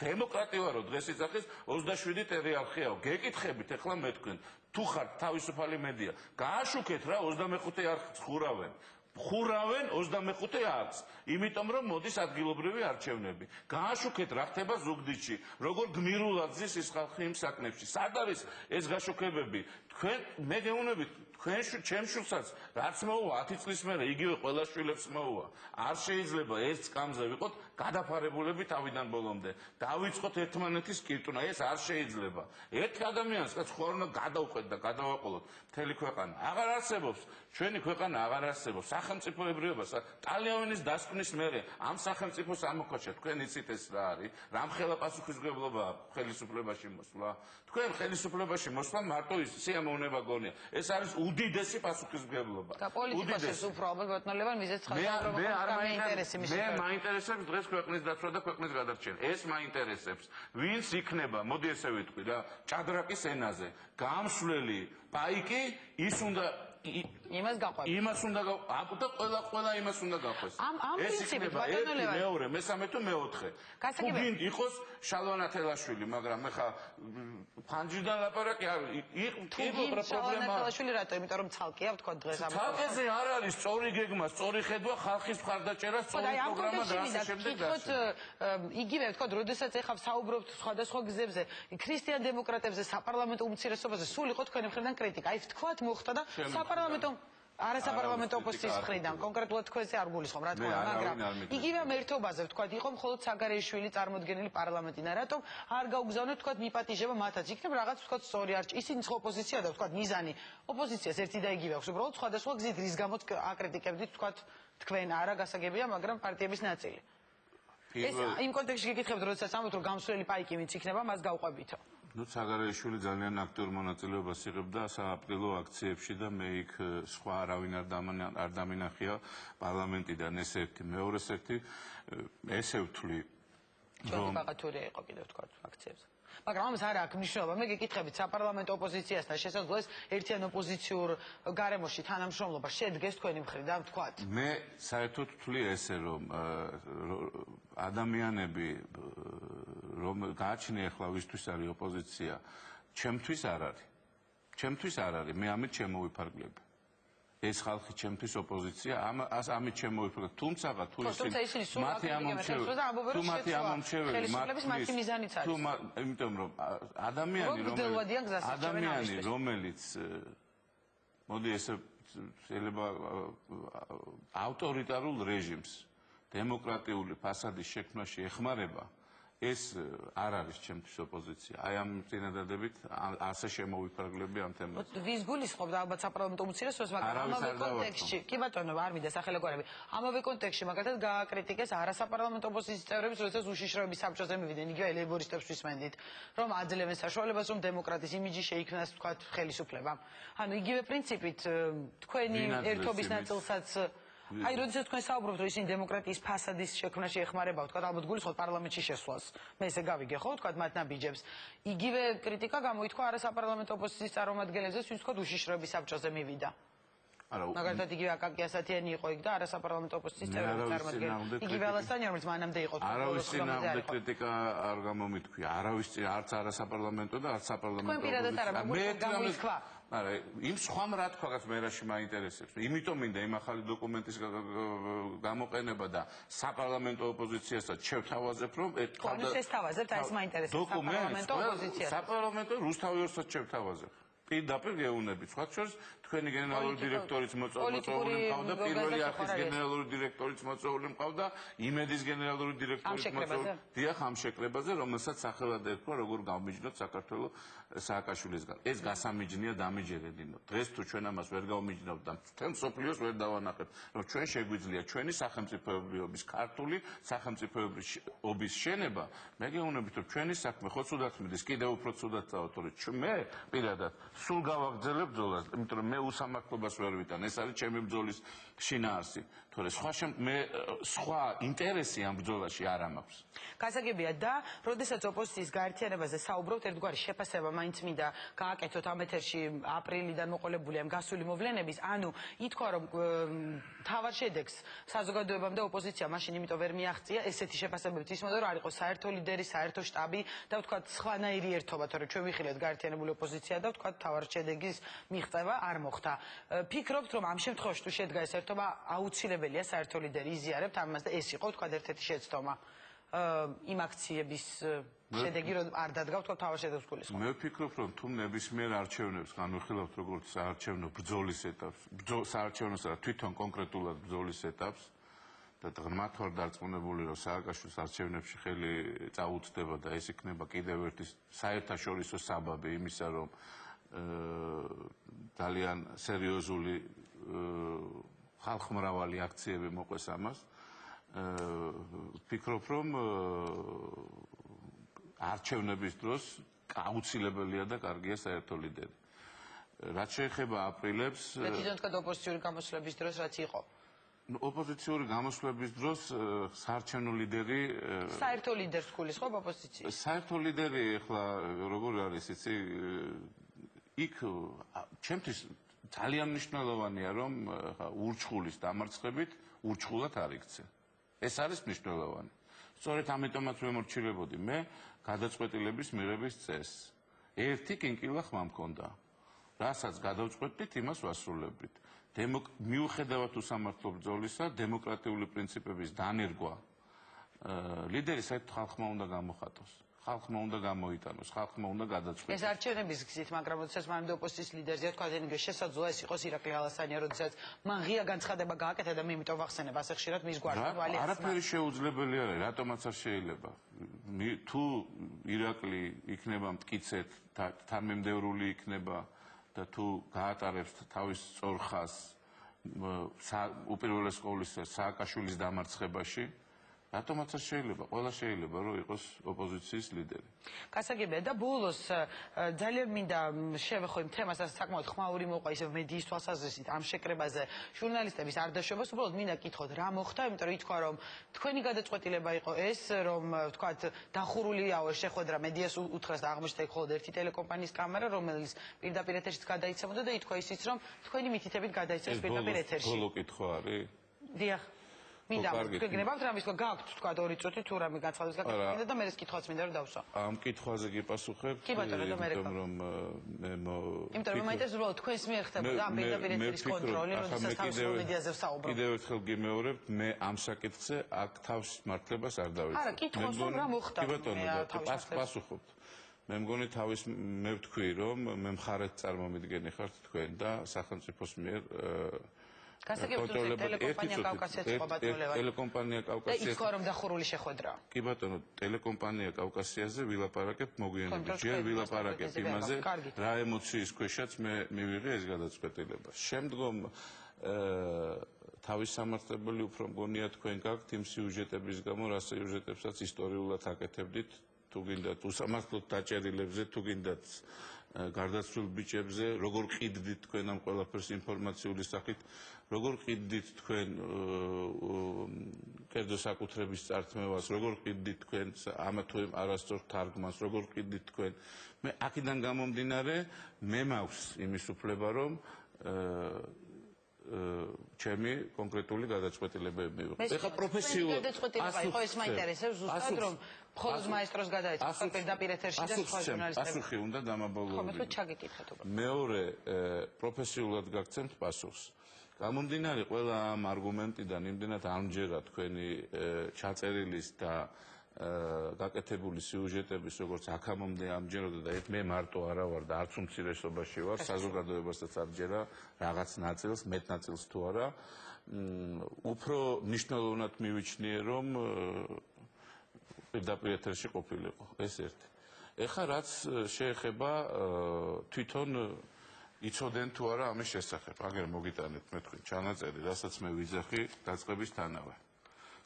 დემოკრატია ვარო დღეს იძახის 27 ტერიარქიაო. გეკითხებით ახლა მე თქვენ, თუ ხართ თავისუფალი მედია, გააშუქეთ რა 25 არხს ხურავენ. ხურავენ 25 არხს, იმიტომ რომ მოდის ადგილობრივი არჩევნები. გააშუქეთ რა ხდება ზუგდიდში, როგორ გმირულად ზის ის ხალხი იმ საკნებში. სად არის ეს გაშუქებები? თქვენ მე გეუბნებით თქვენ ჩემ შულსაც რაც მოუვა 10 წლის მერე იგივე ყველა შვილებს მოუვა. არ შეიძლება ეს სკამზე ვიყოთ გადაფარებულები თავიდან ბოლომდე. დავიწყოთ ერთმანეთის კირტუნა, ეს არ შეიძლება. ერთი ადამიანს რაც ხო არ უნდა გადავყვეთ და გადავაყოლოთ მთელი ქვეყანა. აღარ არსებობს, ჩვენი ქვეყანა აღარ არსებობს. სახელმწიფოებრიობა ტალიანის დასკვნის მერე ამ სახელმწიფოს ამოქაჩა. თქვენ იცით ეს რა არის? რამხელა პასუხისმგებლობა ხელისუფლებაში მოსვლა? თქვენ ხელისუფლებაში მოსვლა მარტო ის სიამოვნება გონია. ეს არის უდიდესი პასუხისმგებლობა. და პოლიტიკოსებს უფრო ალბათ ბატონოლებან მიზეც ხალხმა მე მაინტერესებს დღეს ქვეყნის დაცვა და ქვეყნის გადარჩენა. ეს მაინტერესებს. ვინც იქნება, მოდი ესე ვიტყვი რა, ჭადრაკის ენაზე, გამსვლელი პაიკი, ის უნდა იმას გაყვება. იმას უნდა და ყველა იმას უნდა გაყვეს. ეს იქნება ერთი, მეორე, მესამე თუ მეოთხე. გასაგებია იყოს შალვა თელაშვილი, მაგრამ მე ხა ფანჯრიდან ლაპარაკი არ იყო პრობლემა. თელაშვილი რატო? იმიტომ რომ ცალკეა ვთქვა დღეს ამ ცალკეზე არ არის სწორი გეგმა, სწორი ხედვა, ხალხის მხარდაჭერა, სწორი პროგრამა და ასე შემდეგ და ასე. იგივე ვთქვა, როდესაც ეხლა საუბრობთ სხვადასხვა გზებზე, ქრისტიან დემოკრატებზე, საპარლამენტო უმცირესობაზე, სულ იყო თქვენი მხრიდან კრიტიკა. აი ვთქვათ მოხდა და არასაპარლამენტო ოპოზიციის მხრიდან კონკრეტულად თქვენზე არ გულისხმობ რა თქმა უნდა, მაგრამ იგივე მერთობაზე ვთქვათ, იყო მხოლოდ საგარეიშვილი წარმოდგენილი პარლამენტიდან, რატომ არ გაუგზავნეთ ვთქვათ მიპატიჟება მათაც, იქნებ რაღაც ვთქვათ სწორი არჩ, ისინი ხო ოპოზიცია და ვთქვათ მიზანი ოპოზიციას ერთი და იგივე აქვს, უბრალოდ სხვადასხვა გზით რის გამოც აკრიტიკებდით ვთქვათ თქვენ არა გასაგებია, მაგრამ პარტიების ნაწილი. ეს იმ კონტექსტში გეკითხებთ, როდესაც ამბობთ რომ გამსვლელი პაიკი ვინც იქნება, მას გავყვებითო. ნუ საგარეიშვილი ძალიან აქტიურ მონაწილეობას იღებდა სააპრილო აქციებში და მე იქ სხვა არავინ არ დამინახია პარლამენტიდან ეს ერთი, მეორეს ერთი ესე ვთვლი რომ ბაღათურია იყო კიდევ თქვა აქციებზე. მაგრამ ამას არ აქვს მნიშვნელობა. მე გეკითხებით საპარლამენტო ოპოზიციასთან შესაძლოა ერთიან ოპოზიციურ გარემოში თანამშრომლობა შედგეს თქვენი მხრიდან ვთქვათ. მე საერთოდ ვთვლი ესე რომ ადამიანები რომ გააჩნია ახლა ვისთვის არის ოპოზიცია, ჩემთვის არ არის. ჩემთვის არ არის, მე ამით შემოვიფარგლებ. ეს ხალხი ჩემთვის ოპოზიცია, ამით შემოვიფარგლებ. თუმცა ისინი სულ მათი ამომრჩეველი მათი მიზანიც არის. იმიტომ რომ ადამიანი რომელიც მოდი ესე შეიძლება ავტორიტარულ რეჟიმს დემოკრატიული ფასადის შექმნაში ეხმარება, ეს არ არის ჩემთვის ოპოზიცია. აი ამ წინადადებით ასე შემოვიფარგლები ამ თემაზე. ვის გულისხმობდა ალბათ საპარლამენტო უმცირესობას, მაგრამ ამავე კონტექსტში, კი ბატონო, არ მინდა სახელგვარები. ამავე კონტექსტში მაგალითად გააკრიტიკეს არასაპარლამენტო ოპოზიციის წევრების, როდესაც უშიშროების საბჭოზე მივიდნენ, იგივე ლეიბორისტებს ვისმენდით, რომ აძლევენ საშუალებას, რომ დემოკრატიის იმიჯი შეიქმნას, თქვათ, ხელისუფლებამ. ანუ იგივე პრინციპით თქვენი ერთობის ნაწილსაც აი, როდესაც თქვენ საუბრობთ, რომ ისინი დემოკრატიის ფასადის შექმნაში ეხმარება, ვთქვათ, ალბათ გულისხმობთ პარლამენტში შესვლას. მე ესე გავიგე, ხო, ვთქვათ, მათ ნაბიჯებს. იგივე კრიტიკა გამოითქვა არასაპარლამენტო ოპოზიციის წარმომადგენლებზე, ვინც ვთქვათ, უშიშროების საბჭოზე მივიდა. მაგალითად, იგივე აკაკი ასათიანი იყო იქ და არასაპარლამენტო ოპოზიციის წევრების წარმომადგენელი. იგივე ალასტანი, რომელიც მანამდე იყო არავის წინააღმდეგ კრიტიკა არ გამომითქვია, არავის არც არასაპარლამენტო და არც საპარლამენტო ოპოზიცია. არა, იმ სხვამ რა თქვას მე რაში მაინტერესებს. იმიტომ მინდა იმ ახალი დოკუმენტის გამოყენება და საპარლამენტო ოპოზიციასაც შევთავაზებ, რომ ეს თავაზებთ, აი ეს მაინტერესებს საპარლამენტო ოპოზიციას. საპარლამენტო რუსთავიორსაც შევთავაზებ. პირდაპირ გეუბნებით. სხვა შორის თქვენი გენერალური დირექტორიც მოწვეული მყავდა, პირველი არხის გენერალური დირექტორიც მოწვეული მყავდა, იმედის გენერალური დირექტორიც მოწვეული. დიახ, ამ შეკრებაზე, რომელსაც სახელად ერქვა, როგორ გავმიჯნოთ საქართველოს სააკაშვილისგან. ეს გასამიჯნია დამიჯერებინო. დღეს თუ ჩვენ ამას ვერ გავმიჯნავთ და მთელ მსოფლიოს ვერ დავანახებთ, რომ ჩვენ შეგვიძლია ჩვენი სახელმწიფოებრიობის ქართული სახელმწიფოებრიობის შენება, მე გეუბნებით, რომ ჩვენი საქმე ხო ცუდად მიდის, კიდევ უფრო ცუდად წავთ, მე პირადად სულ გავაგრძელებ ბრძოლას, იმიტომ რომ მე უსამართლობას ვერ ვიტან, ეს არის ჩემი ბრძოლის შინაარსი. თორე სხვა ინტერესი ამ ბრძოლაში არ ამაქვს. გასაგებია და როდესაც ოპოზიციის გაერთიანებაზე საუბრობთ, ერთგვარი შეფასება მაინც მინდა გააკეთოთ ამ ეთერში აპრილიდან მოყოლებული ამ გასული მოვლენების, ანუ ითქვა რომ თავარ შედეგს საზოგადოებამ და ოპოზიცია მაშინ იმიტომ ვერ მიაღწია, ესეთი შეფასებებით ისმოდა რომ არ იყო საერთო ლიდერი, საერთო შტაბი და ვთქვათ სხვანაირი ერთობა, თორე ჩვენ ვიხილეთ გაერთიანებული ოპოზიცია და ვთქვათ თავარ შედეგის მიღწევა არ მოხდა. ფიქრობთ რომ ამ შემთხვევაში თუ შედგა ეს ერთობა აუცილებელია საერთო ლიდერი იზიარებთ ამას და ეს იყო ვთქვათ ერთ-ერთი შეცდომა იმ აქციების შედეგი რომ არ დადგა ვთქვათ თავარ შედეგს გულისხმობ. მე ვფიქრობ რომ თუ ნებისმიერ არჩევნებს განვიხილავთ როგორც საარჩევნო ბრძოლის ეტაპს, საარჩევნოსა და თვითონ კონკრეტულად ბრძოლის ეტაპს და ღრმად ვარ დარწმუნებული რომ სააკაშვილის არჩევნებში ხელი წაუწდება და ეს იქნება კიდევ ერთი საერთაშორისო საბაბი იმისა რომ ძალიან სერიოზული ხალხმრავალი აქციები მოყვეს ამას. ვფიქრობ რომ არჩევნების დროს აუცილებელია და კარგია საერთო ლიდერი. რაც შეეხება აპრილებს და თვითონ თქვა ოპოზიციური გამოსვლების დროს რაც იყო. ოპოზიციური გამოსვლების დროს საარჩევნო ლიდერი საერთო ლიდერს გულისხმობ ოპოზიციის. საერთო ლიდერი ახლა როგორ არის იცი იქ ჩემთვის ძალიან მნიშვნელოვანია რომ ურჩხულის დამარცხებით ურჩხულად არ იქცე. ეს არის მნიშვნელოვანი. სწორედ ამიტომაც ვემორჩილებოდი მე გადაწყვეტილების მიღების წესს. ერთი კინკილა ხმა მქონდა. რასაც გადავწყვეტით, იმას ვასრულებდით. მიუხედავად უსამართლო ბრძოლისა, დემოკრატიული პრინციპების დანერგვა ლიდერი საერთოდ ხალხმა უნდა გამოხატოს. ხალხმა უნდა გამოიტანოს, ხალხმა უნდა გადაწყვეტოს. ეს არჩევნების გზით, მაგრამ როდესაც მანამდე ოპოზიციის ლიდერზეა თქვა, ენიგე შესაძლოა ეს იყოს ირაკლი ალასანია, როდესაც მან ღია განცხადება გააკეთა და მე იმიტომ ვახსენებ ასე ხშირად მის გვართან ვალიასმა. არაფერი შეუძლებელი არ არის, რატომაც არ შეიძლება. თუ ირაკლი იქნება მტკიცედ, თანმიმდევრული იქნება და თუ გაატარებს თავის სწორხას უპირველეს ყოვლისა სააკაშვილის დამარცხებაში, რატომაც არ შეიძლება, ყველა შეიძლება რომ იყოს ოპოზიციის ლიდერი. გასაგებია და ბოლოს ძალიან მინდა შევეხო იმ თემას, რასაც საკმაოდ ხმაური მოყვა ისევ მედიის თვალსაზრისით ამ შეკრებაზე ჟურნალისტების არ დაშვებას, უბრალოდ მინდა კითხოთ რა მოხდა, იმიტომ რომ ითქვა რომ თქვენი გადაწყვეტილება იყო ეს, რომ ვთქვათ დახურულიაო შეხვედრა მედიას უთხრას და აღმოჩნდა იქ მხოლოდ ერთი ტელეკომპანიის კამერა, რომელიც პირდაპირ ეთერშიც გადაიცემოდა და ითქვა ისიც რომ თქვენი მითითებით გადაიცემს პირდაპირ ეთერში. ბოლო კითხვა არის? დიახ. მინდა გეგნებავთ რამის თქო გაქვთ თქვა 2 წუთი თუ რამე განცხადების გაკეთება და მე ეს კითხვაც მინდა რომ დავსვა. ამ კითხვაზე გიპასუხებ, იმიტომ რომ მაინტერესებს უბრალოდ თქვენს მიერ ხდებოდა ამ პირდაპირ ეთერის კონტროლი, როდესაც თავისუფალ მედიაზე ვსაუბრობ. კიდევ ერთხელ გიმეორებთ, მე ამ საკითხზე აქ თავს მართლებას არ დავიწყებ. არა, კითხავს რომ რა მოხდა. კი ბატონო, პასუხობთ. მე მგონი მე ვთქვი რომ მე მხარეთ წარმომიდგენი ხართ თქვენ და სახელმწიფოს მიერ ტელეკომპანია კავკასიაც იყო ბატონო ტელეკომპანია კავკასიაც და ითქვა რომ დახურული შეხვედრა. კი ბატონო, ტელეკომპანია კავკასიაზე ვილაპარაკებთ მოგვიანებით. ჯერ ვილაპარაკებთ იმაზე, რა ემოციის ქვეშაც მე მივიღე ეს გადაწყვეტილება. შემდგომ თავის სამართლებელი უფრო მგონია თქვენ გაქვთ იმ სიუჟეტების გამო, რა სიუჟეტებსაც ისტორიულად აკეთებდით, თუ გინდათ უსამართლოდ დაჭერილებზე, თუ გინდათ გარდაცვლილ ბიჭებზე, როგორ ყიდდით თქვენ ამ ყველაფერს ინფორმაციული სახით, როგორ ყიდდით თქვენ კერძო საკუთრების წართმევას, როგორ ყიდდით თქვენ ამ თუ არასწორ თარგმანს, როგორ ყიდდით თქვენ. მე აქედან გამომდინარე, მე მაქვს იმის უფლება, რომ ჩემი კონკრეტული გადაწყვეტილებები მივიღო. ეხლა პროფესიულად გადაწყვეტილება იყო ეს მაინტერესებს ზუსტად რომ მხოლოდ მაესტროს გადაეცა პირდაპირ ეთერში და სხვა ჟურნალისტებს. პასუხი უნდა დამაბოლოებინა. ხომ ჩაგეკითხეთ უბრალოდ. მეორე პროფესიულად გაგცემთ პასუხს. გამომდინარე ყველა ამ არგუმენტიდან იმდენად ამჯერა თქვენი ჩაწერილის და გაკეთებული სიუჟეტების, როგორც აქამდე ამჯეროდა და მე მარტო არა ვარ და არც უმცირესობაში ვარ, საზოგადოებასაც არჯერა რაღაც ნაწილს, მეტ ნაწილს თუ არა, უფრო მნიშვნელოვნად მივიჩნიე, რომ პირდაპირ ეთერში ყოფილიყო, ეს ერთი. ეხლა რაც შეეხება თვითონ იცოდენ თუ არა ამის შესახებ. აგერ მოგიტანეთ მე თქვენ ჩანაწერი, რასაც მე ვიძახი დაწყებისთანავე.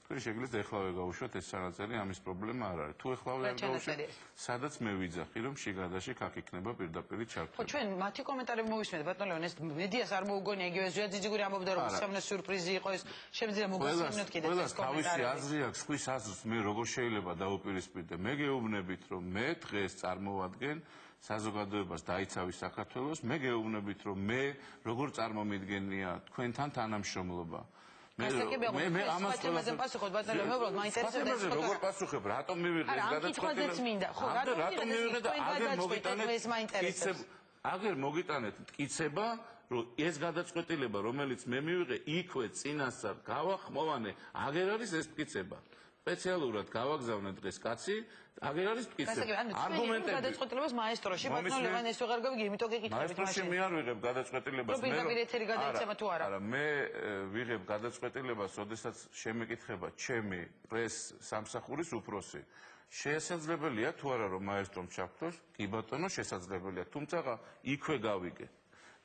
თქვენ შეგიძლიათ ეხლავე გავუშვათ ეს ჩანაწერი, ამის პრობლემა არ არის. თუ ეხლავე არ გავუშვათ, სადაც მე ვიძახი, რომ შიგადაში აქ იქნება პირდაპირი ჩართვა. ხო, ჩვენ მათი კომენტარები მოვისმენთ, ბატონ ლევან, ეს მედიას არ მოუგონია, იგივე ზვია ძიძიგური ამბობდა, რომ სამნე სიურპრიზი იყო ეს, შემიძლია მოგასწრებინოთ კიდევ ეს კომენტარი. თავისი აზრი აქვს, ხვის აზრს მე როგორ შეიძლება დავუპირისპირდე. მე გეუბნებით, რომ მე დღეს წარმოვადგენ საზოგადოებას დაიცავი საქართველოს, მე გეუბნებით, რომ მე როგორ წარმომიდგენია თქვენთან თანამშრომლობა. მე ამას თემაზე პასუხობ, ბატონო, მე უბრალოდ მაინტერესებდა ეს ფოტო. როგორ პასუხებ, რატომ მივიღე ეს გადაწყვეტილება? ხო, რატომ მივიღე და აგერ მოგიტანეთ ეს მაინტერესებს. აგერ მოგიტანეთ მტკიცება, რომ ეს გადაწყვეტილება, რომელიც მე მივიღე, იქვე წინასწარ გავახმოვანე, აგერ არის ეს მტკიცება. სპეციალურად გავაგზავნე დღეს კაცი, აგერ არის მტკიცება. არგუმენტები გადაწყვეტილებას მაესტროში, ბატონო ლევან ეს ვეღარ გავიგე, იმიტომ გეკითხებით მაშინ. მაესტროში მე არ ვიღებ გადაწყვეტილებას, მე პირდაპირ ეთერი გადაიცემა თუ არა. არა, მე ვიღებ გადაწყვეტილებას, როდესაც შემეკითხება ჩემი პრეს სამსახურის უფროსი. შესაძლებელია თუ არა რომ მაესტრომ ჩავთვალოს? კი ბატონო, შესაძლებელია, თუმცა იქვე გავიგე.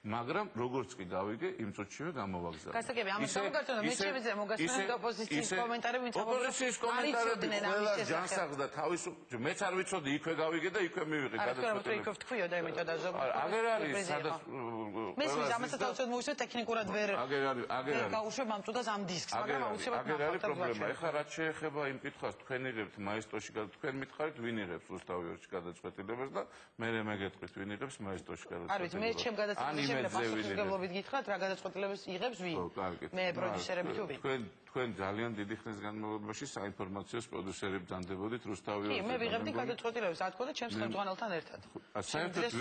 მაგრამ როგორც კი გავიგე, იმ წუთშივე გამოვაგზავნე. გასაგები, ამას გამოგართუნა, მე შემიძლია მოგასმენთ ოპოზიციის კომენტარები, ვინც ოპოზიციის კომენტარები ყველა ჯანსაღს და თავისუფლად მეც არ ვიცოდი, იქვე გავიგე და იქვე მივიღე გადაწყვეტილება. არა, იქ ვთქვიო და იმიტომ და ზოგადად. აგერ არის, სადაც მე ამასაც თავისუფლად მოვისმენთ, ტექნიკურად ვერ გავუშვებ ამ წუთას ამ დისკს, მაგრამ აუცილებლად აგერ არის პრობლემა. ეხლა რაც შეეხება იმ კითხვას, თქვენ იღებთ მაესტროში, თქვენ მითხარით, ვინ იღებს რუსთავიორში გადაწყვეტილებას და მე მეგეთქვით, ვინ იღებს მაესტროში გადაწყვეტილებას. არ ვიცი, მე ჩემ გადაწყვეტილებას პასუხისმგებლობით გითხრათ, რა გადაწყვეტილებას იღებს ვინ? მე პროდიუსერები თუ ვინ? თქვენ ძალიან დიდი ხნის განმავლობაში საინფორმაციო პროდიუსერები ბრძანდებოდით რუსთავიორზე. კი, მე ვიღებდი გადაწყვეტილებას, ათქო და ჩემს ხელმძღვანელთან ერთად. საერთოდ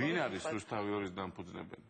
ვინ არის რუსთავიორის დამფუძნებელი?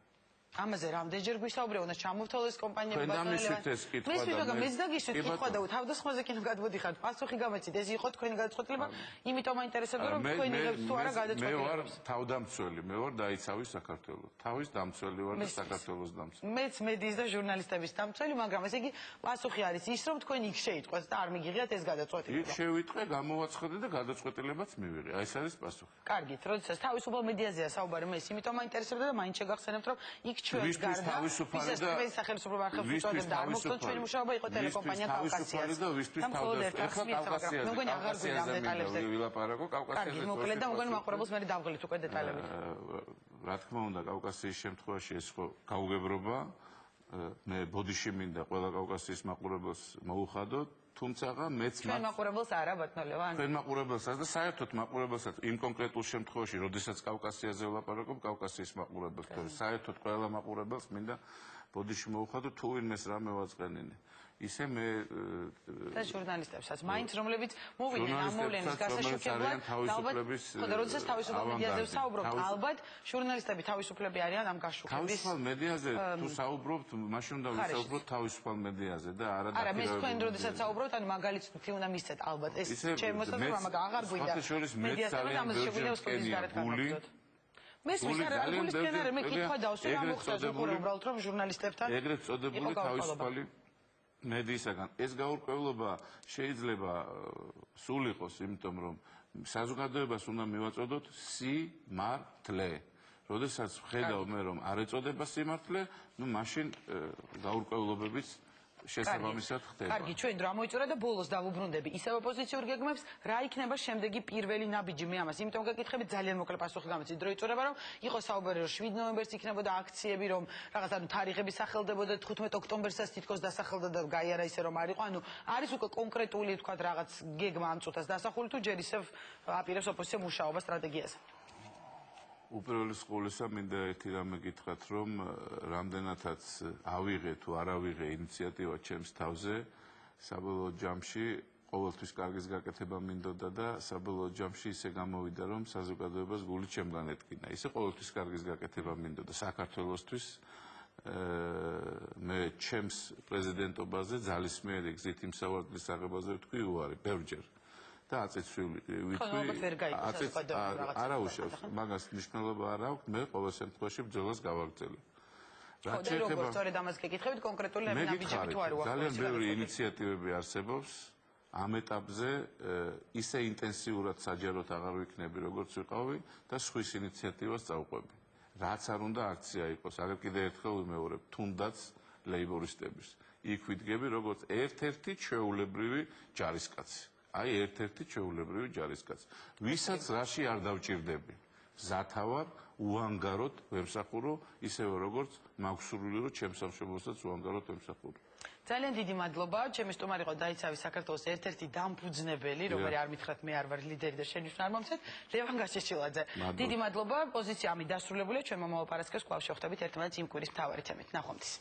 ამაზე რამდენჯერ გვისაუბრე, უნდა ჩამოვთვალოს კომპანია ბატონელევან. მეც დაგიშვით კითხვა და თავდასხმაზე კიდევ გადმოდიხართ. პასუხი გამეცით, ეს იყო თქვენი გადაწყვეტილება, იმიტომ მაინტერესებდა რომ თქვენ იღებთ თუ არა გადაწყვეტილებას. მე ვარ თავდამცველი, მე ვარ დაიცავი საქართველოს. თავის დამცველი ვარ და საქართველოს დამცველი. მეც მედიის და ჟურნალისტების დამცველი, მაგრამ ესე იგი პასუხი არის ის, რომ თქვენ იქ შეიტყვეთ და არ მიგიღიათ ეს გადაწყვეტილება. იქ შევიტყვე, გამოვაცხადე და გადაწყვეტილებაც მივიღე. აი ეს არის პასუხი. კარგით, როდესაც თავისუფალ მედიაზეა საუბარი, მე იმიტომ მაინტერესებდა და მაინც შეგახსენებთ, რომ იქ ჩვენს გარდა ვისთვის სახელმწიფო არხებს და არ მოხდა ჩვენი მუშაობა იყო ტელეკომპანია კავკასიას და ვისთვის თავდასხმაზე მეგონი აღარ გვინდა დეტალებზე ვილაპარაკო კავკასიაზე კარგი მოკლედ და მეგონი მაყურებელს მე დავღლით უკვე დეტალებით რა თქმა უნდა კავკასიის შემთხვევაში ეს ხო გაუგებრობა მე ბოდიში მინდა ყველა კავკასიის მაყურებელს მოუხადო თუმცა მეც ჩვენ მაყურებელს არა ბატონო ლევან ჩვენ მაყურებელსაც და საერთოდ მაყურებელსაც იმ კონკრეტულ შემთხვევაში როდესაც კავკასიაზე ვლაპარაკობ კავკასიის მაყურებელს თორე საერთოდ ყველა მაყურებელს მინდა ბოდიში მოუხადო თუ ვინმეს რამე ვაწყენინე ისე მე და ჟურნალისტებსაც მაინც რომლებიც მოვიდნენ ამ მოვლენის გასაშუქებლად ალბათ ხოდა როდესაც თავისუფალ მედიაზე ვსაუბრობთ ალბათ ჟურნალისტები თავისუფლები არიან ამ გაშუქების თავისუფალ მედიაზე თუ საუბრობთ მაშინ უნდა ვისაუბროთ თავისუფალ მედიაზე და არა არა მე თქვენ როდესაც საუბრობთ ანუ მაგალითს თქვი უნდა მისცეთ ალბათ ეს ჩემ მოსაზრება მაგრამ აღარ გვინდა მედიასთან ამაზე შეგვიძლია სტუდიის გარეთ გავაკეთოთ მესმის არა გულისკენ არა მე კითხვა დავსვი რა მოხდა უბრალოდ რომ ჟურნალისტებთან ეგრეთ წოდებული თავისუფალი მედიისაგან ეს გაურკვევლობა შეიძლება სულ იყოს იმიტომ რომ საზოგადოებას უნდა მივაწოდოთ სიმართლე როდესაც ვხედავ მე რომ არ ეწოდება სიმართლე ნუ მაშინ გაურკვევლობებიც შესაბამისად ხდება. კარგი, ჩვენ რა მოიწურა და ბოლოს დავუბრუნდები. ისევ ოპოზიციურ გეგმებს რა იქნება შემდეგი პირველი ნაბიჯი მე ამას. იმიტომ გაკითხები ძალიან მოკლე პასუხი გამეცით. დრო იწურება რომ იყო საუბარი რომ 7 ნოემბერს იქნებოდა აქციები რომ რაღაც ანუ თარიღები სახელდებოდა 15 ოქტომბერსაც თითქოს დასახელდა და გაიარა ისე რომ არ იყო. ანუ არის უკვე კონკრეტული თქვა რაღაც გეგმა ამ წუთას დასახული თუ ჯერ ისევ აპირებს ოპოზიცია მუშაობა სტრატეგიაზე. უპირველეს ყოვლისა მინდა ერთი რამე გითხრათ რომ რამდენადაც ავიღე თუ არ ავიღე ინიციატივა ჩემს თავზე საბოლოო ჯამში ყოველთვის კარგის გაკეთება მინდოდა და საბოლოო ჯამში ისე გამოვიდა რომ საზოგადოებას გული ჩემგან ეტკინა ისე ყოველთვის კარგის გაკეთება მინდოდა საქართველოსთვის მე ჩემს პრეზიდენტობაზე ძალისმიერი გზით იმ სავარგლის აღებაზე ვთქვი უარი ბევრჯერ და აწეცვილი ალბათ ვერ გაიგოს ეს ყიდულობა რაღაცა. არა უშავს, მაგას მნიშვნელობა არ აქვს, მე ყოველ შემთხვევაში ბრძოლას გავაგრძელებ. ხო, და როგორც სწორედ ამას გეკითხებით, კონკრეტული ამბიჯები თუ არ უახლოესი. ძალიან ბევრი ინიციატივები არსებობს. ამ ეტაპზე ისე ინტენსიურად საჯაროდ აღარ ვიქნები, როგორც ვიყავი და სხვის ინიციატივას წავყვები. რაც არ უნდა აქცია იყოს, აგერ კიდევ ერთხელ ვიმეორებ, თუნდაც ლეიბორისტების. იქ ვიდგები, როგორც ერთ-ერთი ჩვეულებრივი ჯარისკაცი. აი, ერთ-ერთი ჩვეულებრივი ჯარისკაცი. ვისაც რაში არ დავჭირდები. ზათავარ, უანგაროდ ვემსახურო, ისევე როგორც მაგვსურვილი, რომ ჩემს სამშობლოსაც უანგაროდ ვემსახურო. ძალიან დიდი მადლობა. ჩემი სტუმარი იყო დაიცავი საქართველოს ერთ-ერთი დამფუძნებელი, რომელი არ მითხრათ მე არ ვარ ლიდერი და შენ ვარ მომცეთ, ლევან გაშეშილაძე. დიდი მადლობა. პოზიცია ამით დასრულებულია. ჩვენ მომავალ პარასკევს კვლავ შევხვდებით ერთმანეთს იმ კვირის მთავარი თემით. ნახვამდის.